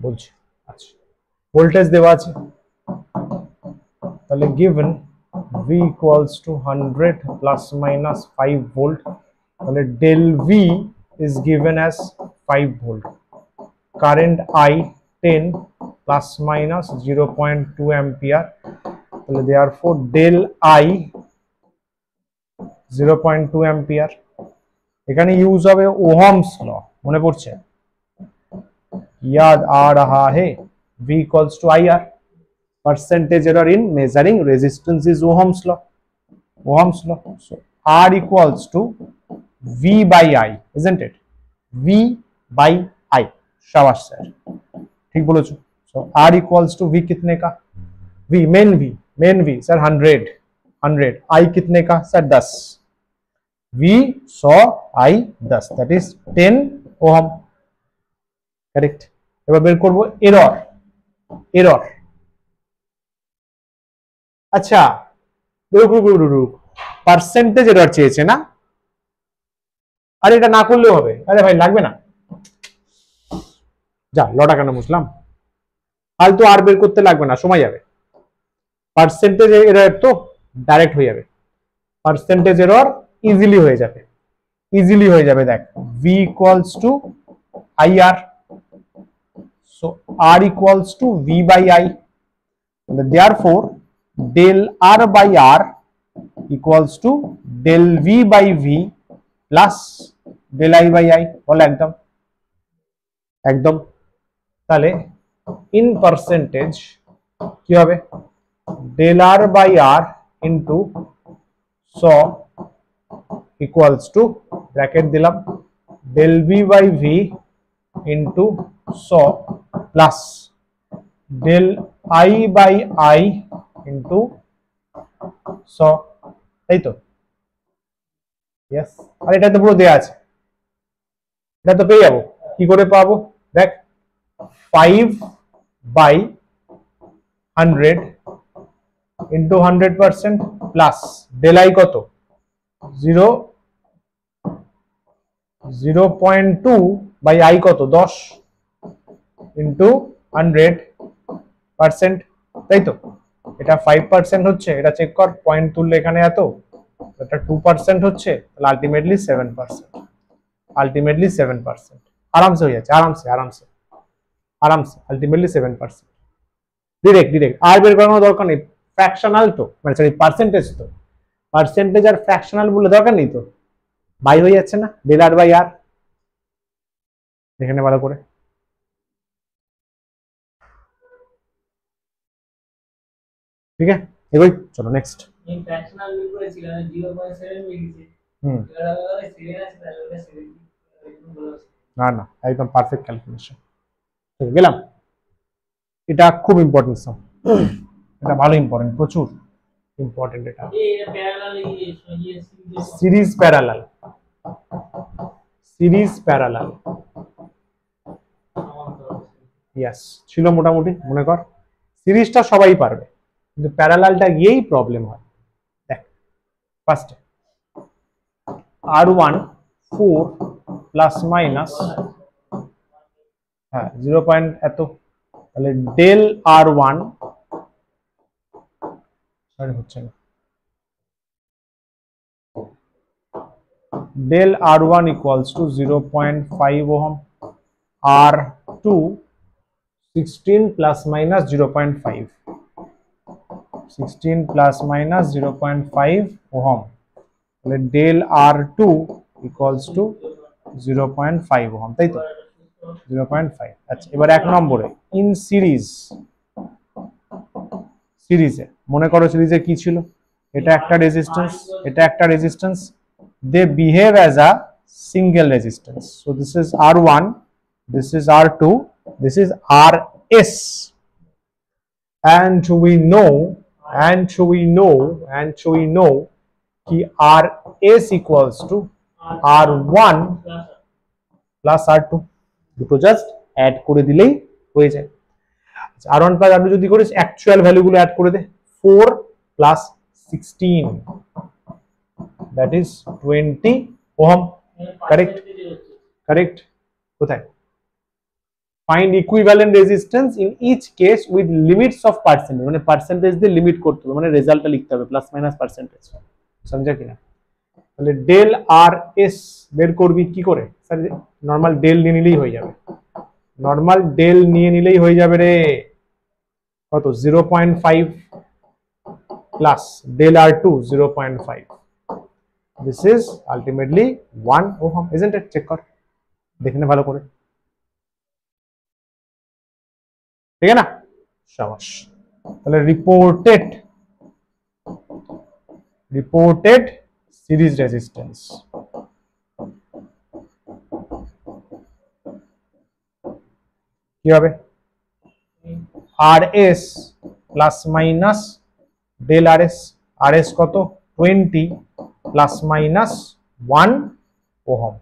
বলছে। আচ্ছা, ভোল্টেজ দেওয়া আছে, তাহলে given V equals to 100 plus minus 5 volt, তাহলে del V is given as 5 volt, current I 10 plus minus 0.2 ampere, তাহলে therefore del I 0.2 ampere। এখানে ইউজ হবে ওহমস ল, মনে পড়ছে? याद आ रहा है? V equals to IR, percentage error in measuring resistance is Ohm's law, Ohm's law. So R equals to V by I, isn't it? V by I, शाबाश sir, ठीक बोलो छो। So R equals to V कितने का? V main V sir 100, I कितने का sir 10, V 100 I 10, that is 10 ohm, correct. এবার বের করব এরর। আচ্ছা, পার্সেন্টেজ এরর চেয়েছে না? আরে এটা না করলেও হবে, আরে ভাই লাগবে না, যা লটা কেন মুছলাম, ফালতু আর বের করতে লাগবে না, সময় যাবে। পার্সেন্টেজ এরর তো ডাইরেক্ট হয়ে যাবে, পার্সেন্টেজ এরর ইজিলি হয়ে যাবে, দেখ V equals to IR, so R equals to V by I, therefore del R by R equals to del V by V plus del I by I, বল একদম। তাহলে in percentage কি হবে? del R by R into 100 equals to bracket দিলাম del V by V into 100 plus del I by I into 100, তাই তো? Yes. আর এটা তো পুরো দেয়া আছে, এটা তো পেয়ে যাবো। কি করে পাবো? দেখ 5 by 100 into 100% plus del I কত? 0.2 by I কত? 10 into 100%, তাই তো? এটা 5% হচ্ছে, এটা চেক কর, পয়েন্ট তুললে এখানে এত, এটা 2% হচ্ছে, তাহলে আলটিমেটলি 7%, আরামসে হয়ে যাচ্ছে, আরামসে আলটিমেটলি 7%, ডিরেক্ট আর বের করানোর দরকার নেই, ফ্র্যাকশনাল তো, মানে সরি পার্সেন্টেজ তো, পার্সেন্টেজ আর ফ্র্যাকশনাল বলে দরকার নেই তো, বাই হয়ে যাচ্ছে না, del R by R, দেখে নে ভালো করে। ঠিক আছে, এগোই, চলো নেক্সট। এই ফ্র্যাকশনাল বের করেছিলাম 0.7 মিলিছে, এবার আবার 7 আছে, তাহলে ওটা 70 একদম ভালো আছে। না একদম পারফেক্ট ক্যালকুলেশন। গেলাম, এটা খুব ইম্পর্টেন্ট সব, এটা ভালো ইম্পর্টেন্ট, প্রচুর ইম্পর্টেন্ট। এটা সিরিজ প্যারালাল ইয়েস ছিল মোটামুটি, মনে কর সিরিজটা সবাই পারবে, কিন্তু প্যারালালটা গিয়েই প্রবলেম হয়। দেখ ফার্স্ট R1 4 প্লাস মাইনাস, হ্যাঁ 0 পয়েন্ট এত, তাহলে del R1 হচ্ছে না, del R1 equals to 0.5 ohm, R2 16 plus minus 0.5, 16 plus minus 0.5 ohm, তাহলে del R2 equals to 0.5 ohm, তাই তো? 0.5। আচ্ছা, এবার এক নম্বরে ইন সিরিজে মনে করো সিরিজে কি ছিল, এটা একটা resistance, they behave as a single resistance, so this is R1, this is R2, this is RS, and we know कि RS equals to R1 plus R2 দুটো জাস্ট অ্যাড করে দিলেই হয়ে যায়। R1 plus R2 যদি করিস actual ভ্যালুগুলো add করে দে, 4 plus 16 that is 20 ohm, correct কোথায়? Find equivalent resistance in each case with limits of percentage, মানে পার্সেন্টেজ দিয়ে লিমিট করতে হবে, মানে রেজাল্টটা লিখতে হবে প্লাস মাইনাস পার্সেন্টেজ, समझा কিনা? তাহলে ডেল আর এস বের করবি কি করে? স্যার নরমাল ডেল নিয়ে নিলেই হয়ে যাবে, নরমাল ডেল নিয়ে নিলেই হয়ে যাবে রে। কত? 0.5 plus del R to 0.5, this is ultimately 1 ohm, isn't it? চেক কর, দেখে নে ভালো করে, ঠিক আছে না? শাবাশ। তাহলে রিপোর্টেড সিরিজ রেজিস্ট্যান্স কি হবে? RS plus minus del RS, RS কত? 20 প্লাস মাইনাস 1 ওহম।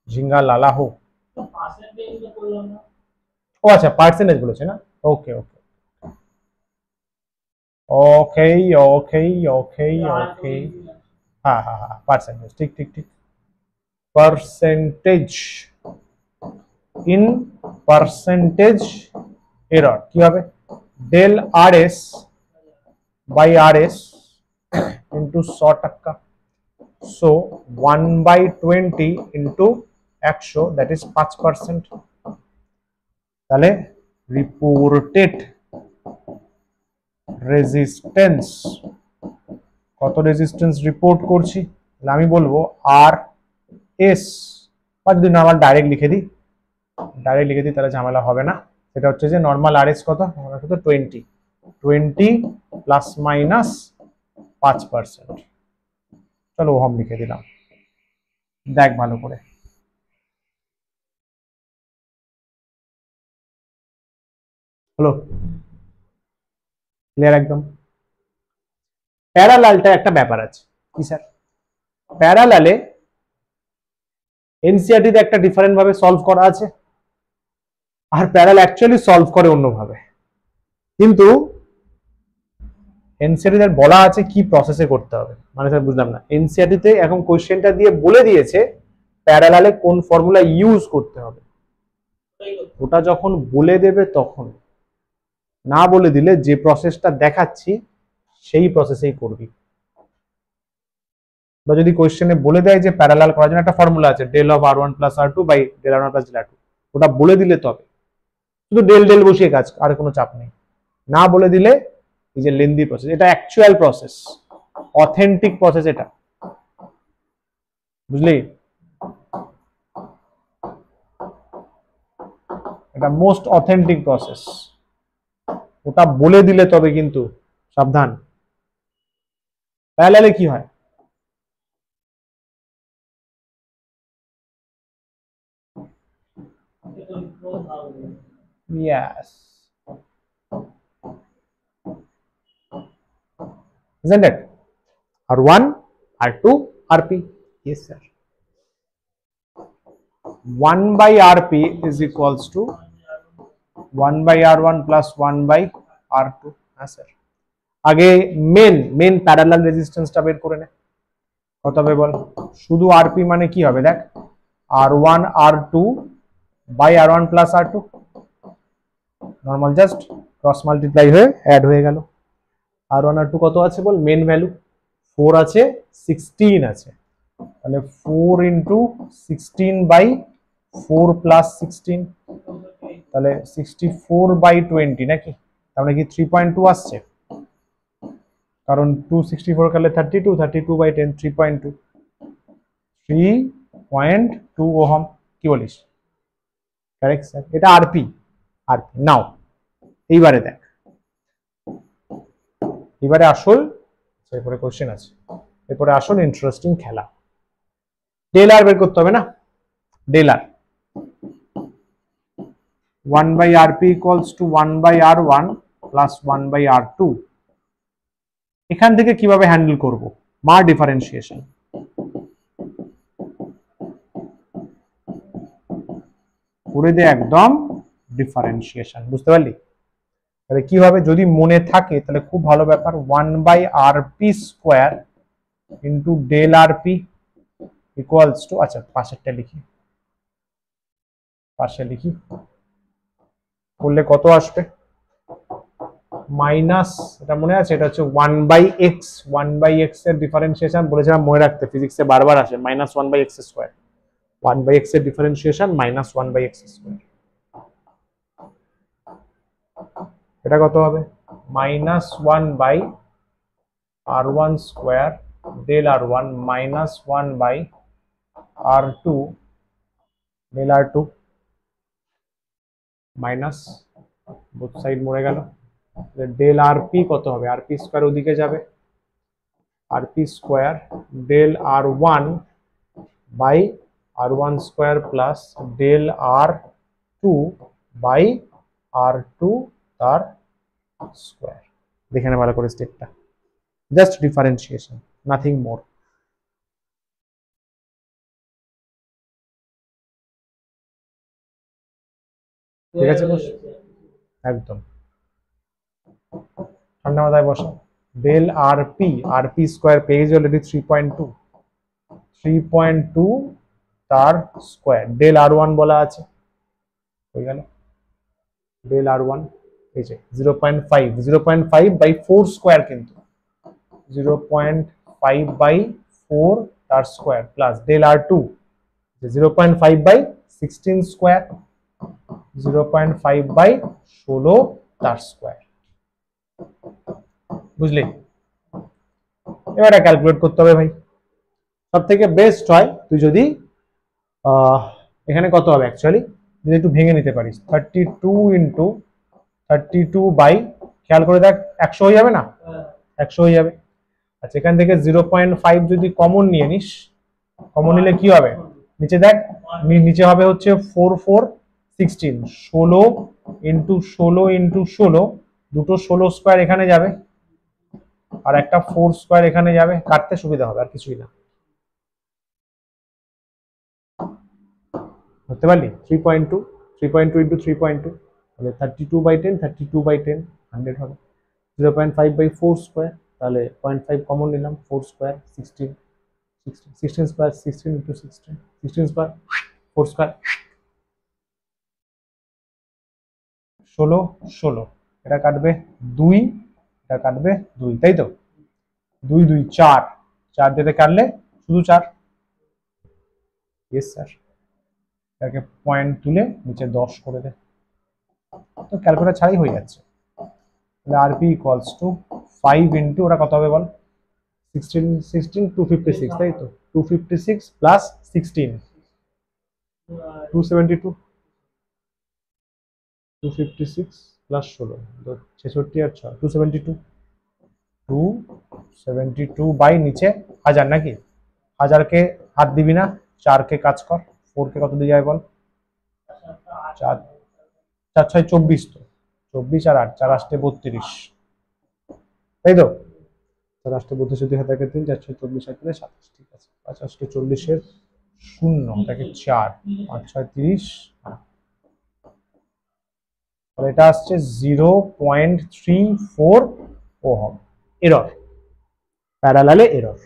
ঝিঙ্গা লালা হো। ও আচ্ছা পার্সেন্টেজ বলেছে না, ওকে ওকে ওকে ওকে ওকে ওকে, হ্যাঁ হ্যাঁ হ্যাঁ পার্সেন্টেজ, ঠিক ঠিক ঠিক, পার্সেন্টেজ ইন পার্সেন্টেজ এরর কি হবে? Del RS by RS into 100 so 1/20 into 100 that is 5%। তাহলে রিপোর্টেড রেজিস্ট্যান্স, কত রেজিস্ট্যান্স রিপোর্ট করছি? তাহলে আমি বলবো আর এস, বা যদি নর্মাল ডাইরেক্ট লিখে দিই তাহলে ঝামেলা হবে না। সেটা হচ্ছে যে নর্মাল RS কত? 20 প্লাস মাইনাস 5%, চলো ওহম লিখে দিলাম, দেখ ভালো করে। হলো ক্লিয়ার একদম? প্যারালালটা একটা ব্যাপার আছে কি স্যার? প্যারালালে এনসিইআরটি তে একটা ডিফারেন্ট ভাবে সলভ করা আছে, আর প্যারাল অ্যাকচুয়ালি সলভ করে অন্যভাবে, কিন্তু এনসিইআরটি তে বলা আছে কি প্রসেসে করতে হবে, মানে স্যার বুঝলাম না। এনসিইআরটি তে এখন কোশ্চেনটা দিয়ে বলে দিয়েছে প্যারালালে কোন ফর্মুলা ইউজ করতে হবে, ওটা যখন বলে দেবে তখন, না বলে দিলে যে প্রসেসটা দেখাচ্ছি সেই প্রসেসেই করবি। বা যদি কোশ্চেনে বলে দেয় যে প্যারালাল করার জন্য একটা ফর্মুলা আছে del of R1 plus R2 by del R1 plus del R2, ওটা বলে দিলে তবে শুধু ডেল ডেল বসিয়ে কাজ, আর কোনো চাপ নেই। না বলে দিলে এই যে লেন্দি প্রসেস, এটা অ্যাকচুয়াল প্রসেস, অথেন্টিক প্রসেস, এটা বুঝলি? এটা মোস্ট অথেন্টিক প্রসেস, ওটা বলে দিলে তবে কিন্তু সাবধান। প্যারালালে কি হয়? Yes, isn't it? R1 R2 RP, yes sir, 1 by RP is equals to 1 by R1 plus 1 by R2, হ্যাঁ স্যার। আগে মেন প্যারালাল রেজিস্ট্যান্সটা বের করে নে, কত হবে বল? শুধু আরপি মানে কি হবে দেখ, R1 R2 by R1 plus R2, normal just cross multiply হয়ে অ্যাড হয়ে গেল। R1 R2 কত আছে বল? মেন ভ্যালু 4 আছে, 16 আছে, তাহলে 4 ইন্টু 16 বাই 4 প্লাস 16, তাহলে 64 বাই 20 নাকি? তাহলে কি 3.2 আসছে, কারণ 264 কালে 32 বাই 10 3.2 ওহম, কি বলিস? কারেক্ট স্যার, এটা আরপি। নাও এইবারে দেখ, এবারে আসল, এরপরে কোশ্চেন আছে, এরপরে আসল ইন্টারেস্টিং খেলা। ডেল আর বের করতে হবে না, del R 1 by rp equals to 1 by r1 প্লাস 1/r2। এখান থেকে কিভাবে হ্যান্ডেল করব? মার ডিফারেন্সিয়েশন। করে দে একদম ডিফারেন্সিয়েশন, বুঝতে পারলি? তাহলে কি হবে যদি মনে থাকে তাহলে খুব ভালো ব্যাপার, 1/rp² into del RP equals to, আচ্ছা পাশেরটা লিখি, পাশে লিখি, করলে কত আসবে? মাইনাস, এটা মনে আছে, এটা হচ্ছে 1/x, 1/x এর ডিফারেন্সিয়েশন বলেছিলাম মনে রাখতে, ফিজিক্সে বারবার আসে, -1/x², 1/x এর ডিফারেন্সিয়েশন -1/x²। এটা কত হবে? -1/r1² del r1 -1/r2 del r2 minus, both side মরে গেল, ডেল আরপি কত হবে? rp² ওদিকে যাবে, rp² del r1 by r1² plus del r2 by r2 তার স্কোয়ার। দেখে নে ভালো করে স্টেপটা, জাস্ট ডিফারেন্সিয়েশন, নাথিং মোর। ঠিক আছে বস, একদম ঠান্ডা মাথায় বসো। ডেল rp² পেয়ে গেছে অলরেডি 3.2 তার স্কোয়ার, ডেল r1 বলা আছে, হয়ে গেল ডেল r1 এই যে 0.5/4 কিন্তু 0.5/4 তার স্কোয়ার প্লাস ডেল r2 0.5/16² 0.5/16 তার স্কোয়ার। বুঝলি? এবার ক্যালকুলেট করতে হবে ভাই। সব থেকে বেস্ট হয় তুই যদি এখানে কত হবে অ্যাকচুয়ালি যদি একটু ভেঙে নিতে পারিস, 32 ইন্টু 32 বাই, খেয়াল করে দেখ 100 হয়ে যাবে না? 100 হয়ে যাবে। আচ্ছা এখান থেকে 0.5 যদি কমন নিয়ে নিস, কমন নিলে কি হবে? নিচে দেখ, নিচে হবে হচ্ছে 4 4 16, 16 ইন্টু 16 ইন্টু 16, দুটো 16² এখানে যাবে আর একটা 4² এখানে যাবে, কাটতে সুবিধা হবে আর কিছুই না। বুঝতে পারলি? 3.2 ইন্টু 3.2 তাহলে 32/10, 32/10 100 হবে। 0.5/4² তাহলে 0.5 কমন নিলাম, 4² 16, 16² 16 ইন্টু 16, 16² 4² 16 16, এটা কাটবে 2, এটা কাটবে 2, তাই তো? 2 2 4, 4 দিয়ে কাটলে শুধু 4। ইয়েস স্যার, এটাকে পয়েন্ট তুলে নিচে 10 করে দে, তো ক্যালকুলেটর ছাড়াই হয়ে যাচ্ছে। তাহলে rp ইকুয়ালস টু 5 ইন্টু, ওটা কত হবে বল? 16 256, তাই তো? 256 প্লাস 16 272, 256 প্লাস 16 66 আর 6 272, 272 বাই নিচে 1000 নাকি? 1000 কে হাত দিবি না, 4 কে কাজ কর, 4 কে কত দিয়ে যায় বল? 4 4 6 24, তো 24 আর 8 4 8 32, তাই তো? 4 8 32 যদি হাতে 3 4 6 24 আর 3 27, ঠিক আছে। 50 কে 40 এর 0 এটাকে 4 5 6 30, তাহলে এটা আসছে 0.34 ওহম এরর, প্যারালালে এরর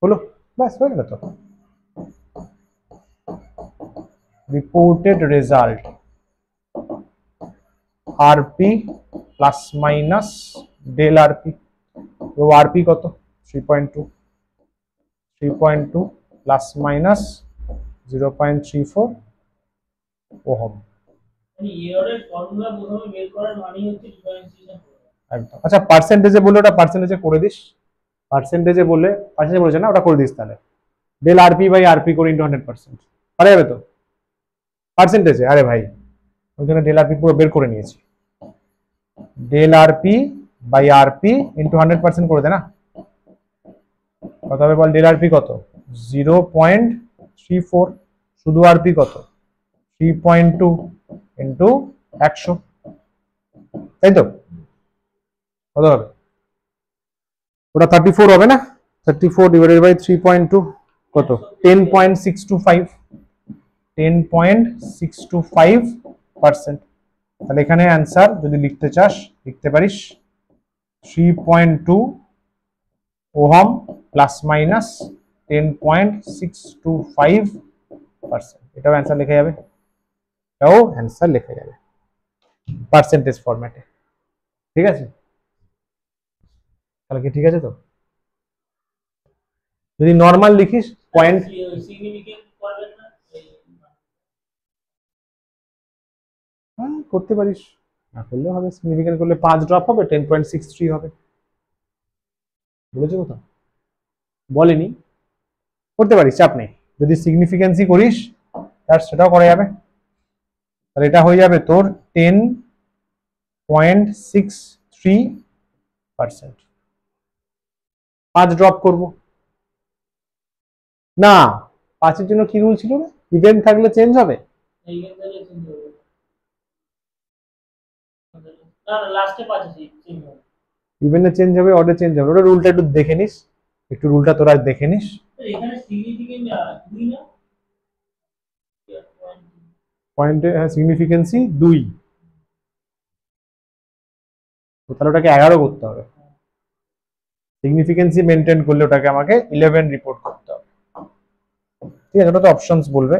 হলো, বাস হয়ে গেল তো। Reported result RP plus minus del RP, তো আরপি কত? 3.2 প্লাস মাইনাস 0.34 ওহম। একদম। আচ্ছা পার্সেন্টেজে বলে, ওটা পার্সেন্টেজে করে দিস, পার্সেন্টেজে বলে, পার্সেন্টেজে বলেছে না, ওটা করে দিস তাহলে, ডেল আরপি বাই আরপি করে ইন্টু 100%, পারা যাবে তো? পার্সেন্টেজে, আরে ভাই ওইখানে ডেল আরপি পুরো বের করে নিয়েছি, del RP by RP into 100% করে দে না, কত হবে বল? ডেল আরপি কত? 0.34, শুধু আরপি কত? 3.2 ইন্টু 100, তাই তো? কত হবে? ওটা 34 হবে না? 34 ডিভাইডেড বাই 3.2 কত? 10.625, 10.625%। তাহলে এখানে অ্যান্সার যদি লিখতে চাস লিখতে পারিস 3.2 ওহম প্লাস মাইনাস 10.625%। এটাও অ্যান্সার লেখা যাবে, এটাও অ্যান্সার লেখা যাবে পার্সেন্টেজ ফরম্যাটে। ঠিক আছে, তাহলে কি ঠিক আছে? তো যদি নর্মাল লিখিস পয়েন্ট, সিগনিফিকেন্ট করবেন না করতে পারিস, না করলেও হবে। সিগনিফিকেন্ট করলে 5 ড্রপ হবে, 10.63 হবে। বুঝেছো কোথাও? বলেনি, করতে পারিস, চাপ নেই। যদি সিগনিফিকেন্সি করিস তার সেটাও করা যাবে। তাহলে এটা হয়ে যাবে তোর 10.63%। 5 ড্রপ করব না, 5-এর জন্য কি রুল ছিল না? ইভেন্ট থাকলে চেঞ্জ হবে। এইখানে চেঞ্জ হবে না, লাস্টে 5 আছে চেঞ্জ হবে। ইভেন্টে চেঞ্জ হবে, অর্ডার চেঞ্জ হবে, ওটা রুলটা একটু দেখে নিস, একটু রুলটা তোরা দেখে নিস। এখানে সিগনিফিকেন্ট 2 না, পয়েন্টে সিগনিফিকেন্সি 2, তাহলে ওটাকে 11 করতে হবে। সিগনিফিকেন্সি মেনটেন করলে ওটাকে আমাকে 11 রিপোর্ট করতে হবে। ঠিক আছে, ওটা তো অপশনস বলবে,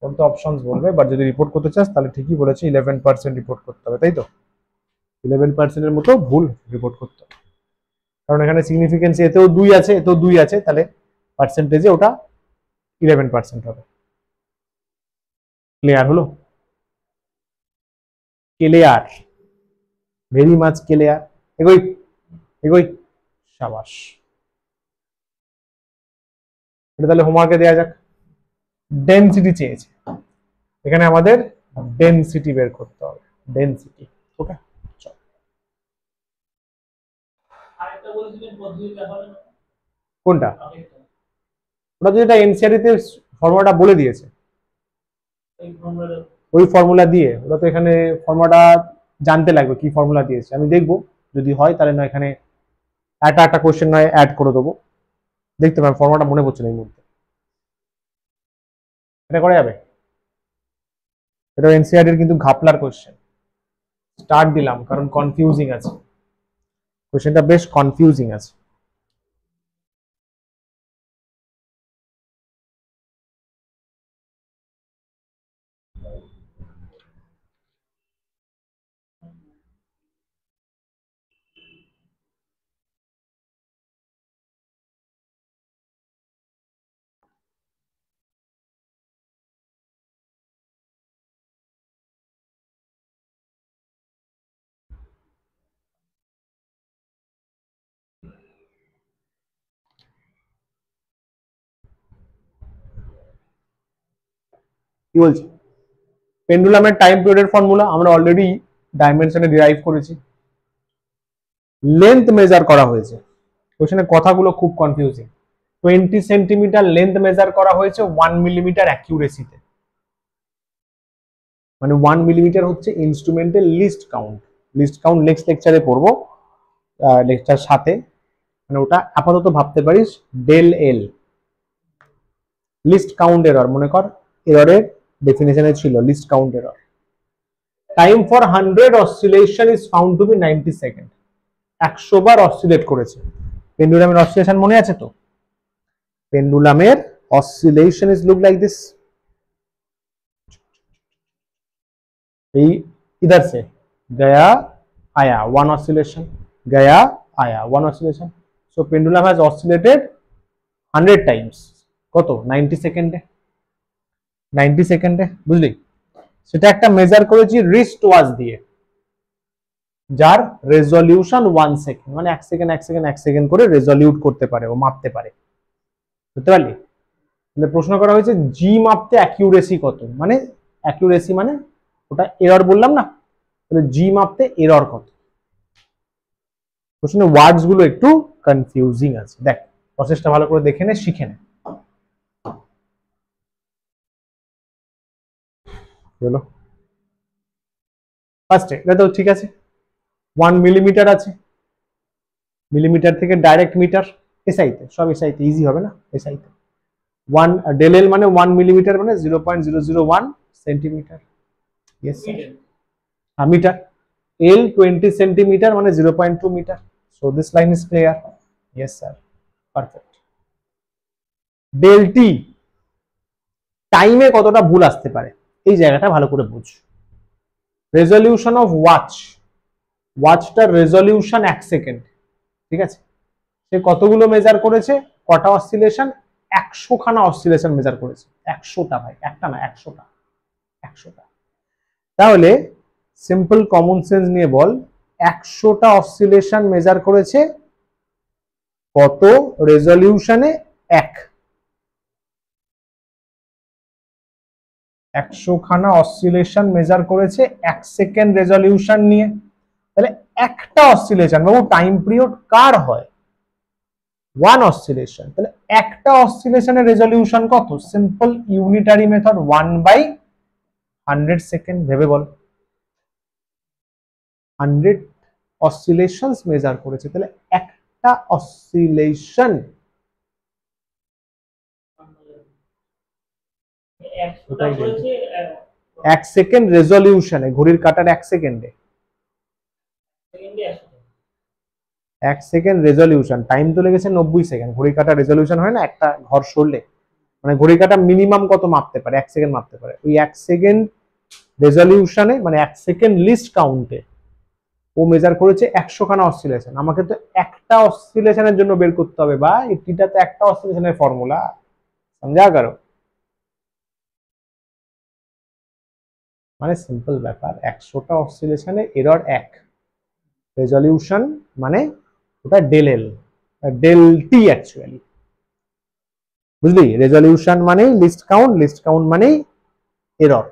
ওটা তো অপশনস বলবে, বাট যদি রিপোর্ট করতে চাস তাহলে ঠিকই বলেছি 11% রিপোর্ট করতে হবে, তাই তো? 11% এর মতো ভুল রিপোর্ট করতে হবে, কারণ এখানে সিগনিফিকেন্সি এতেও 2 আছে, এতেও 2 আছে, তাহলে পার্সেন্টেজে ওটা 11% হবে। ক্লিয়ার হলো? Clear, very much clear. এগোই এগোই, সাবাস। এটা তাহলে হোমওয়ার্কে দেওয়া যাক। ডেনসিটি চেয়েছে, এখানে আমাদের ডেনসিটি বের করতে হবে, ডেনসিটি। ওকে, চল। আরেকটা বলেছিলেন পদ্ধতি দেখাবেন না, কোনটা? আরেকটা ওটা যেটা এনসিআরটি তে ফর্মুলাটা বলে দিয়েছে, এই ফর্মুলা ওই ফর্মুলা দিয়ে, ওটা তো এখানে ফর্মুলাটা জানতে লাগবে কি ফর্মুলা দিয়েছে। আমি দেখবো যদি হয় তাহলে না এখানে একটা কোশ্চেন নয় অ্যাড করে দেবো, দেখতে পাবেন। ফর্মুলাটা মনে পড়ছে না এই মুহূর্তে, এটা করা যাবে। এটা এনসিআরটির কিন্তু ঘাপলার কোশ্চেন। স্টার্ট দিলাম কারণ কনফিউজিং আছে, কোশ্চেনটা বেশ কনফিউজিং আছে। কি বলছি? পেন্ডুলামের টাইম পিরিয়ডের ফর্মুলা আমরা অলরেডি ডাইমেনশনে ডিরাইভ করেছি। লেন্থ মেজার করা হয়েছে, কোশ্চেনের কথাগুলো খুব কনফিউজিং। 20 সেন্টিমিটার লেন্থ মেজার করা হয়েছে 1 মিলিমিটার অ্যাকিউরেসিতে, মানে 1 মিলিমিটার হচ্ছে ইনস্ট্রুমেন্টের least count. Least count next লেকচারে পড়বো, লেকচার সাথে। মানে ওটা আপাতত ভাবতে পারিস del L, least count error. মনে কর এররের ডেফিনেশনে ছিল least count error. Time for 100 oscillation is found to be 90 second. 100 বার অসিলেট করেছে। পেন্ডুলামের অসিলেশন মনে আছে তো? পেন্ডুলামের oscillation is look like this. এই इधर से गया आया, one oscillation, गया आया, one oscillation. So pendulum has oscillated 100 times. কত? 90 সেকেন্ডে। 90 সেকেন্ডে, বুঝলি? সেটা একটা মেজার করেছি রিস্ট ওয়াচ দিয়ে, যার রেজলিউশন 1 সেকেন্ড, মানে 1 সেকেন্ড 1 সেকেন্ড 1 সেকেন্ড করে রেজলিউট করতে পারে, ও মাপতে পারে। বুঝতে পারলি? তাহলে প্রশ্ন করা হয়েছে জি মাপতে অ্যাকিউরেসি কত, মানে অ্যাকিউরেসি মানে ওটা এরর বললাম না, তাহলে জি মাপতে এরর কত। কোশ্চেনের ওয়ার্ডস গুলো একটু কনফিউজিং আছে, দেখ প্রসেসটা ভালো করে দেখে নে, শিখে নে। চলো ফার্স্টে এটা তো ঠিক আছে, 1 মিলিমিটার আছে, মিলিমিটার থেকে ডাইরেক্ট মিটার, এসআইতে সব এসআইতে ইজি হবে না, এসআইতে 1 ডেল এল মানে 1 মিলিমিটার মানে 0.001 centimetre, yes sir, metre, L 20 centimetre মানে 0.2 metre, so this line is clear, yes sir, perfect. Del T টাইমে কতটা ভুল আসতে পারে এই জায়গাটা ভালো করে বুঝ। রেজলিউশন অফ ওয়াচ, ওয়াচটার রেজলিউশন 1 সেকেন্ড, ঠিক আছে, সে কতগুলো মেজার করেছে, কটা অসিলেশন, 100 খানা অসিলেশন মেজার করেছে, 100টা ভাই, একটা না 100টা, 100টা। তাহলে সিম্পল কমন সেন্স নিয়ে বল 100টা অসিলেশন মেজার করেছে কত রেজলিউশনে, 100 খানা অসিলেশন মেজার করেছে 1 সেকেন্ড রেজলিউশন নিয়ে, তাহলে একটা অসিলেশন বাবু টাইম পিরিয়ড কার হয়, 1 অসিলেশন, তাহলে একটা অসিলেশনের রেজলিউশন কত, সিম্পল ইউনিটারি মেথড 1/100 সেকেন্ড, ভেবে বল, 100 অসিলেশনস মেজার করেছে, তাহলে একটা অসিলেশন 1 সেকেন্ড রেজলিউশনে, ঘড়ির কাঁটার 1 সেকেন্ডে, 1 সেকেন্ড রেজলিউশন, টাইম তো লেগেছে 90 সেকেন্ড, ঘড়ি কাঁটা রেজলিউশন হয় না একটা ঘর সরলে, মানে ঘড়ি কাঁটা মিনিমাম কত মাপতে পারে, 1 সেকেন্ড মাপতে পারে, ওই 1 সেকেন্ড রেজলিউশনে মানে 1 সেকেন্ড লিস্ট কাউন্টে ও মেজার করেছে 100 খানা অসিলেশন, আমাকে তো একটা অসিলেশনের জন্য বের করতে হবে, বা এটিটা তো একটা অসিলেশনের ফর্মুলা, সমঝা করো, মানে সিম্পল ব্যাপার, 100টা অসিলেশনে এরর 1, রেজলিউশন মানে ওটা del L, del T actually, বুঝলি, রেজলিউশন মানেই লিস্ট কাউন্ট মানেই এরর,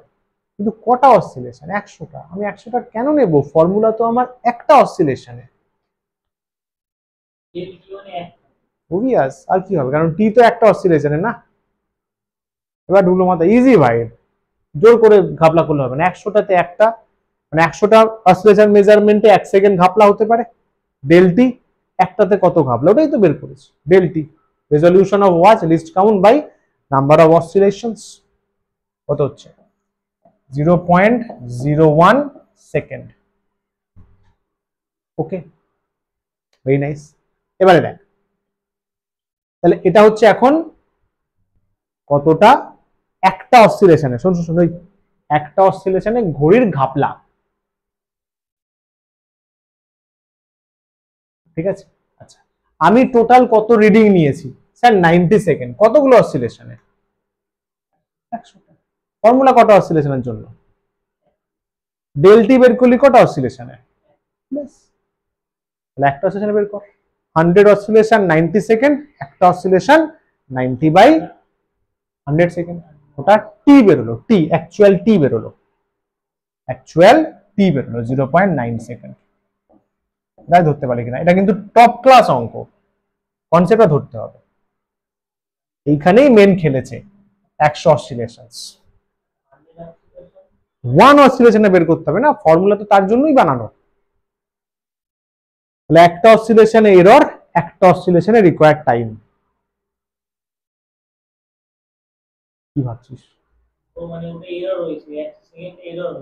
কিন্তু কটা অসিলেশন, 100টা, আমি 100টা কেন নেব, ফর্মুলা তো আমার একটা অসিলেশনে, ওবিয়াস, আর কি হবে, কারণ টি তো একটা অসিলেশনে না, এবার ঢুকলো মাথা, ইজি ভাই, জোর করে ঘাপলা করলে হবে না, 100টাতে একটা, মানে 100টা অসিলেশন মেজারমেন্টে 1 সেকেন্ড ঘাপলা হতে পারে, ডেলটি একটাতে কত ঘাপলা, ওটাই তো বের করেছি, del t resolution of watch least count by number of oscillations, কত হচ্ছে 0.01 সেকেন্ড, ওকে, ভেরি নাইস। এবারে দেখ, তাহলে এটা হচ্ছে এখন কতটা একটা অসিলেশনে, শোন শোন ওই একটা অসিলেশনে ঘড়ির ঘাপলা, ঠিক আছে, আচ্ছা আমি টোটাল কত রিডিং নিয়েছি স্যার, 90 সেকেন্ড, কতগুলো অসিলেশনে, 100টা, ফর্মুলা কটা অসিলেশনের জন্য, ডেলটি বের করলি কটা অসিলেশনে, ব্যাস, তাহলে একটা অসিলেশন বের কর, 100 অসিলেশন 90 সেকেন্ড, একটা অসিলেশন 90/100 সেকেন্ড, ওটা টি বেরোলো, টি অ্যাকচুয়াল টি বেরোলো, 0.9 সেকেন্ড, তাই ধরতে পারি কিনা, এটা কিন্তু টপ ক্লাস অঙ্ক, কনসেপ্টটা ধরতে হবে, এইখানেই মেন খেলেছে 100 অসিলেশনস, 1 অসিলেশনে বের করতে হবে না, ফর্মুলা তো তার জন্যই বানানো, তাহলে একটা অসিলেশনে এরর, একটা অসিলেশনে রিকোয়ার্ড টাইম, কি ভাবছিস,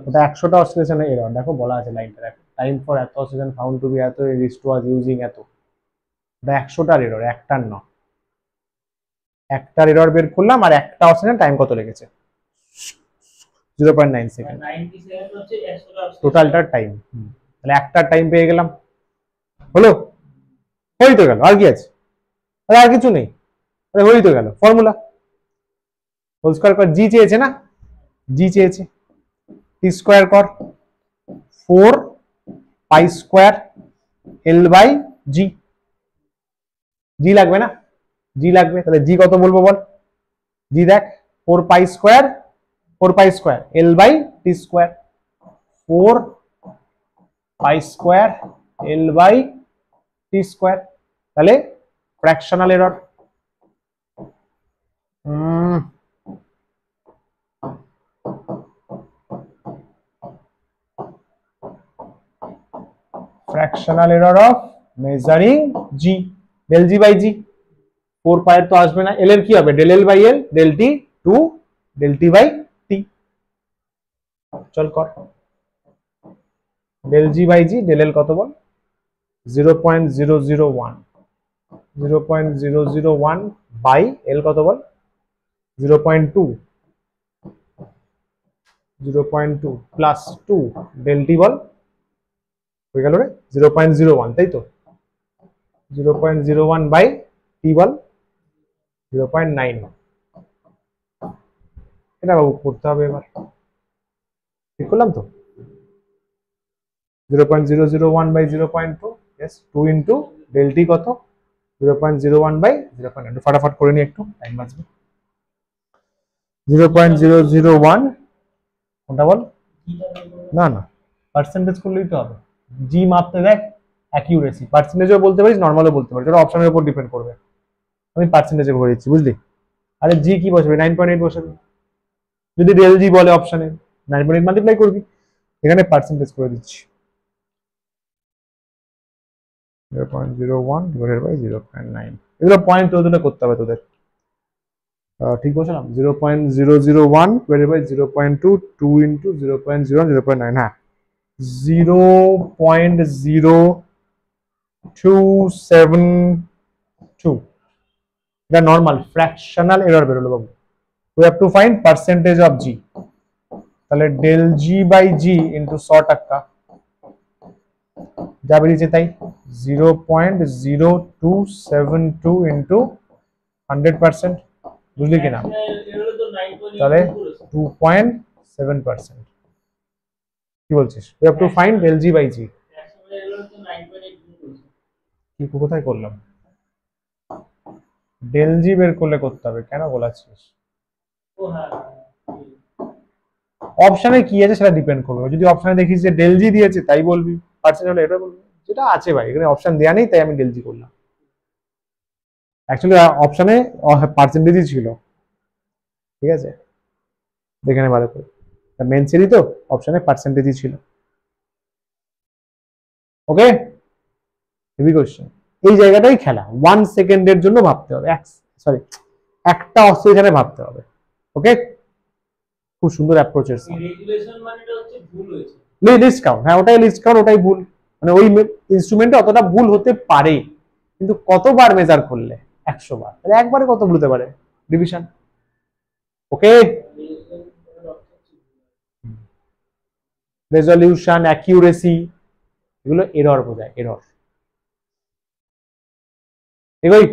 ওটা 100টা অসিলেশনে এরর, দেখো বলা আছে লাইনটা, দেখো টাইম ফর এত অসিলেশন ফাউন্ড টু বি এত, রিস্ট ওয়াজ ইউজিং এত, ওটা 100টার এরর, একটার না, একটার এরর বের করলাম, আর একটা অসিলেশন টাইম কত লেগেছে 0.9 সেকেন্ড, টোটালটার টাইম, তাহলে একটার টাইম পেয়ে গেলাম, হলো, হয়ে তো গেল, আর কি আছে, আর কিছু নেই, হয়ে তো গেল, ফর্মুলা হোল স্কয়ার কর, জি চেয়েছে না, জি চেয়েছে, টি স্কয়ার কর 4 পাই স্কয়ার এল বাই জি, জি লাগবে না, জি লাগবে, তাহলে জি কত বলবো বল, জি দেখ 4 pi square L by T square, 4 pi square L by T square, তাহলে fractional error, fractional error of measuring G, del G by G. 4 পায়ের তো আসবে না, এল এর কি হবে, del L by L, del T to del T by T. চল কর, del G by G, del L কত বল, 0.001, 0.001 বাই এল কত বল, 0.2, 0.2 প্লাস 2 ডেল টি বল, হয়ে গেল রে 0.01, তাই তো, 0.01 বাই টি বল 0.9। এটা বাবু করতে হবে এবার, ঠিক করলাম তো, 0.001 by 0.2, yes 2 into del T কত, 0.01 বাই 0.9, ফাটাফাট করে নি একটু, টাইম বাঁচবে। 0.001 কোনটা বল, না না পার্সেন্টেজ করলেই তো হবে, জি মাপতে দেখ অ্যাকিউরেসি, পার্সেন্টেজও বলতে পারিস, নর্মালও বলতে পারিস, ওটা অপশনের উপর ডিপেন্ড করবে। আমি পার্সেন্টেজে করে দিচ্ছি, বুঝলি। আরে জি কি বসবে, 9.8 বসাবি, যদি ডেল জি বলে অপশনে 9.8 মাল্টিপ্লাই করবি, এখানে পার্সেন্টেজ করে দিচ্ছি, 0.01 ডিভাইডেড বাই 0.9। এগুলো পয়েন্ট তোদের করতে হবে তোদের, ঠিক বলছিলাম, 0.001 ডিভাইডেড বাই 0.2, 2 ইন্টু 0.0, 0.9, হ্যাঁ 0.0272, এটা নর্মাল ফ্র্যাকশনাল এরর বেরোলো বাবু। we have to find percentage of g, তাহলে del G by g into 100 টাকা যা বেরিয়েছে তাই, 0.0272 ইন্টু 100%, বুঝলি কিনা, তাহলে 2.7%। কি বলছিস, we have to find del g by g, কি কোথায় করলাম, ডেল জি বের করলে করতে হবে, কেন বলাচ্ছিস, অপশনে কি আছে সেটা ডিপেন্ড করবে, যদি অপশনে দেখিস যে ডেল জি দিয়েছে তাই বলবি, পার্সেন্ট হলে এটা বলবি, যেটা আছে ভাই এখানে অপশন দেয়া নেই তাই আমি ডেল জি করলাম, অ্যাকচুয়ালি অপশনে পার্সেন্টেজই ছিল, ঠিক আছে দেখে নে ভালো করে, মেন সিরি তো অপশনে পার্সেন্টেজই ছিল। ওকে, হেভি কোশ্চেন, এই জায়গাটাই খেলা, 1 সেকেন্ডের জন্য ভাবতে হবে, সরি একটা অসিলেশনে ভাবতে হবে। ওকে, খুব সুন্দর অ্যাপ্রোচের, রেগুলেশন মানেটা হচ্ছে ভুল হয়েছে, লিস্ট কাউন্ট, হ্যাঁ ওটাই লিস্ট কাউন্ট, ওটাই ভুল, মানে ওই ইনস্ট্রুমেন্টে অতটা ভুল হতে পারে, কিন্তু কতবার মেজার করলে, 100 বার, তাহলে একবারে কত ভুল হতে পারে, ডিভিশন। ওকে, রেজলিউশন, অ্যাকিউরেসি, এগুলো এরর বোঝায়, এরর। এগোই,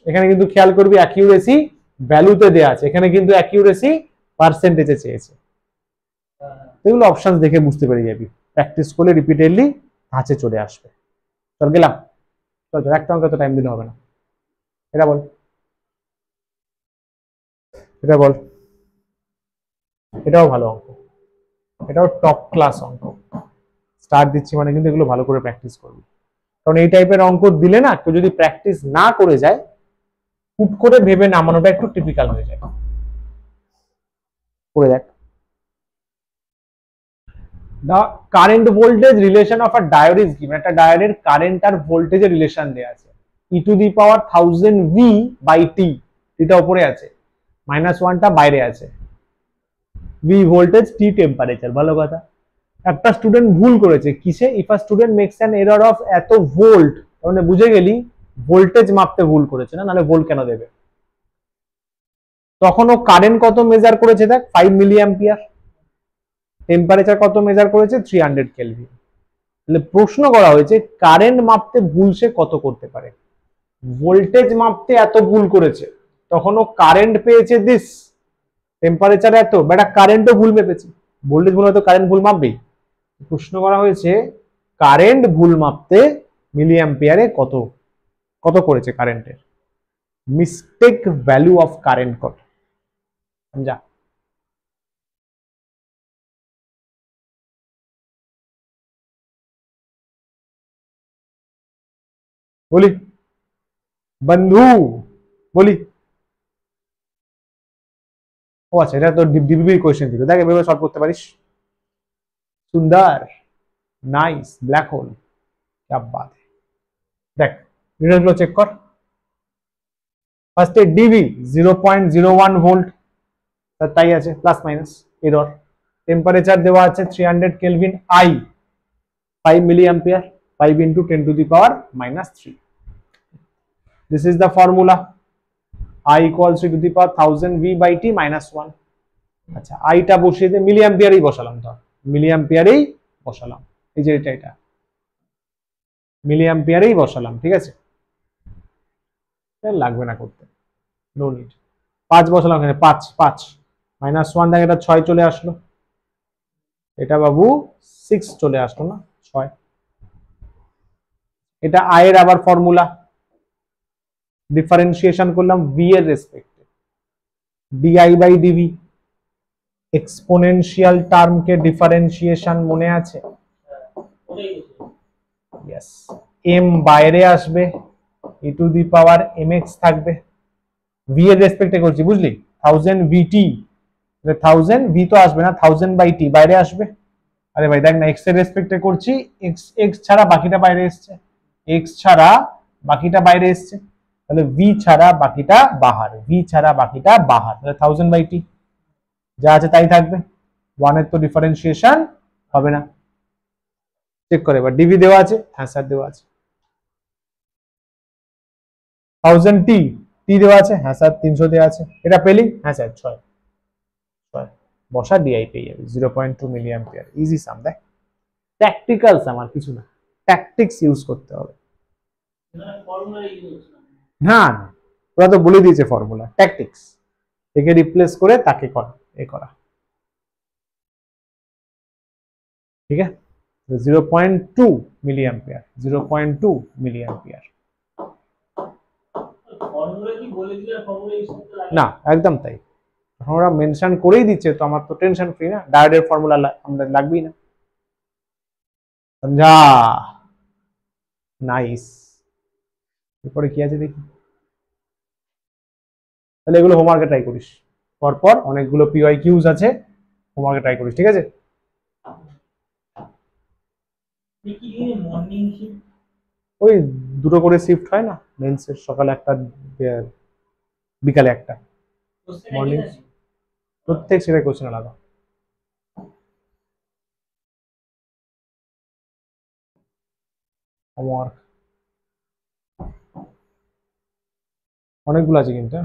এখানে কিন্তু খেয়াল করবি অ্যাকিউরেসি ভ্যালুতে দেয়া আছে, এখানে কিন্তু অ্যাকিউরেসি পার্সেন্টেজে চেয়েছে, এগুলো অপশন দেখে বুঝতে পেরে যাবি, প্র্যাকটিস করলে রিপিটেডলি ধাঁচে চলে আসবে। চল গেলাম, চল চল, একটা অঙ্ক তো টাইম দিলে হবে না, এটা বল, এটা বল, এটাও ভালো অঙ্ক, এটাও টপ ক্লাস অঙ্ক, স্টার্ট দিচ্ছি মানে কিন্তু এগুলো ভালো করে প্র্যাকটিস করবি, কারণ এই টাইপের অঙ্ক দিলে না কেউ যদি প্র্যাকটিস না করে যায়, হুট করে ভেবে নামানোটা একটু টিপিক্যাল হয়ে যায়। করে দেখ, the current voltage relation of a diode is given, একটা ডায়োডের কারেন্ট আর ভোল্টেজের রিলেশন দেয়া আছে, e to the power 1000 v by t, এটা উপরে আছে, -1টা বাইরে আছে, v ভোল্টেজ, t টেম্পারেচার, ভালো কথা। একটা স্টুডেন্ট ভুল করেছে কিসে, if a student makes an error of এত ভোল্ট, মানে বুঝে গেলি ভোল্টেজ মাপতে ভুল করেছে, না নাহলে ভোল্ট কেন দেবে, তখন ও কারেন্ট কত মেজার করেছে দেখ, 5 মিলি অ্যাম্পিয়ার, টেম্পারেচার কত মেজার করেছে, 300 কেলভিন। তাহলে প্রশ্ন করা হয়েছে কারেন্ট মাপতে ভুল সে কত করতে পারে, ভোল্টেজ মাপতে এত ভুল করেছে, তখন ও কারেন্ট পেয়েছে দিস, টেম্পারেচার এত, বেটা কারেন্টও ভুল মেপেছে, ভোল্টেজ ভুল হয়তো কারেন্ট ভুল মাপবেই। প্রশ্ন করা হয়েছে কারেন্ট ভুল মাপতে মিলি অ্যাম্পিয়ারে কত কত করেছে কারেন্টের, মিস্টেক ভ্যালু অফ কারেন্ট কত, যা বলি বন্ধু, বলি। ও আচ্ছা, এটা তো ডিবিবির কোয়েশ্চেন ছিল, দেখ এভাবে সলভ করতে পারিস, সুন্দর, नाइस, ब्लैक होल, क्या बात है। देख रिजल्ट গুলো চেক কর। ফার্স্টে ডিভি 0.01 ভোল্ট, তাই আছে প্লাস মাইনাস এরর। টেম্পারেচার দেওয়া আছে 300 kelvin, I 5 milliampere, 5 into 10 to the power minus 3. This is the formula. I equals to the power 1000 V by T minus 1. আচ্ছা আইটা বসিয়ে দিয়ে মিলি অ্যাম্পিয়ারেই বসালাম, ধর মিলি অ্যাম্পিয়ারেই বসালাম, এই যে এটা মিলি অ্যাম্পিয়ারেই বসালাম, ঠিক আছে, লাগবে না করতে, নো নিড। 5 বসালাম এখানে, 5 মাইনাস 1, দেখ এটা 6 চলে আসলো, এটা বাবু 6 চলে আসলো না, 6। এটা আই এর আবার ফর্মুলা, ডিফারেন্সিয়েশন করলাম ভি এর রেসপেক্টে, ডিআই বাই ডিভি, এক্সপোনেনশিয়াল টার্মকে ডিফারেন্সিয়েশন মনে আছে? यस, এম বাইরে আসবে, e to the power mx থাকবে, ভি এর রেসপেক্টে করছি বুঝলি, 1000 vt, 1000 ভি তো আসবে না, 1000 বাই টি বাইরে আসবে। আরে ভাই দেখ না, এক্স এর রেসপেক্টে করছি, এক্স ছাড়া বাকিটা বাইরে এসছে, এক্স ছাড়া বাকিটা বাইরে এসছে, তাহলে ভি ছাড়া বাকিটা বাহার, ভি ছাড়া বাকিটা বাহার, তাহলে 1000 বাই টি যা আছে তাই থাকবে, 1 এর তো ডিফারেন্সিয়েশন হবে না। চেক করে এবার ডিভি দেওয়া আছে, হ্যাঁ স্যার দেওয়া আছে। 1000 টি, টি দেওয়া আছে, হ্যাঁ স্যার 300 দেওয়া আছে, এটা পেলি, হ্যাঁ স্যার 6 বসা, ডিআই পেয়ে যাবে 0.2 মিলি অ্যাম্পিয়ার, ইজি সাম। দেখ প্র্যাকটিক্যাল সাম, আর কিছু না, ট্যাকটিক্স ইউজ করতে হবে। না ওরা তো বলে দিয়েছে ফর্মুলা, ট্যাকটিক্স, একে রিপ্লেস করে তাকে করা, ঠিক আছে। 0.2 মিলি অ্যাম্পিয়ার, 0.2 মিলি অ্যাম্পিয়ার, না একদম তাই, ওরা মেনশন করেই দিচ্ছে, তো আমার তো টেনশন ফ্রি না, ডায়োডের ফর্মুলা আমাদের লাগবেই না, সমঝা? নাইস। এরপরে কি আছে দেখি, তাহলে এগুলো হোমওয়ার্কে ট্রাই করিস, পরপর অনেকগুলো পিওয়াই কিউজ আছে, হোমওয়ার্কে ট্রাই করিস, ঠিক আছে। ওই দুটো করে শিফট হয় না মেন্সের, সকালে একটা বিকালে একটা, মর্নিং প্রত্যেক সেটা কোশ্চেন আলাদা। হোমওয়ার্ক অনেকগুলো আছে কিন্তু,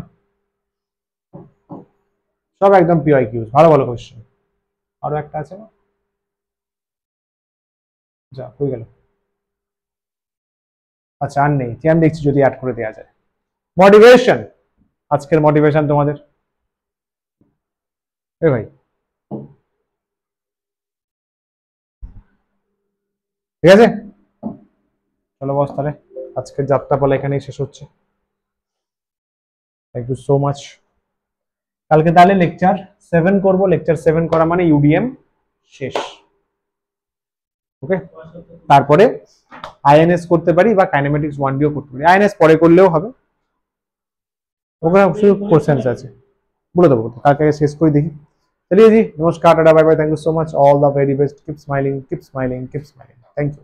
সব একদম পিওয়াই কিউজ, ভালো ভালো কোশ্চেন। আরো একটা আছে না, যা হয়ে গেল। আচ্ছা আর নেই, আমি দেখছি যদি অ্যাড করে দেওয়া যায়। মোটিভেশন, আজকের মোটিভেশন তোমাদের, এ ভাই ঠিক আছে, চলো বস তাহলে আজকের যাত্রাপালা এখানেই শেষ হচ্ছে। Thank you so much. কালকে তাহলে লেকচার 7 করব, লেকচার 7 করা মানে ইউডিএম শেষ, ওকে। তারপরে আইএনএস করতে পারি বা কাইনেমেটিক্স 1ডিও করতে পারি, আইএনএস পরে করলেও হবে, ওখানে শুধু কোশ্চেন্স আছে, বলে দেবো কালকে শেষ করে দেখি। चलिए जी, नमस्कार, tata, bye bye, thank you so much, all the very best, keep smiling, keep smiling, keep smiling, thank you.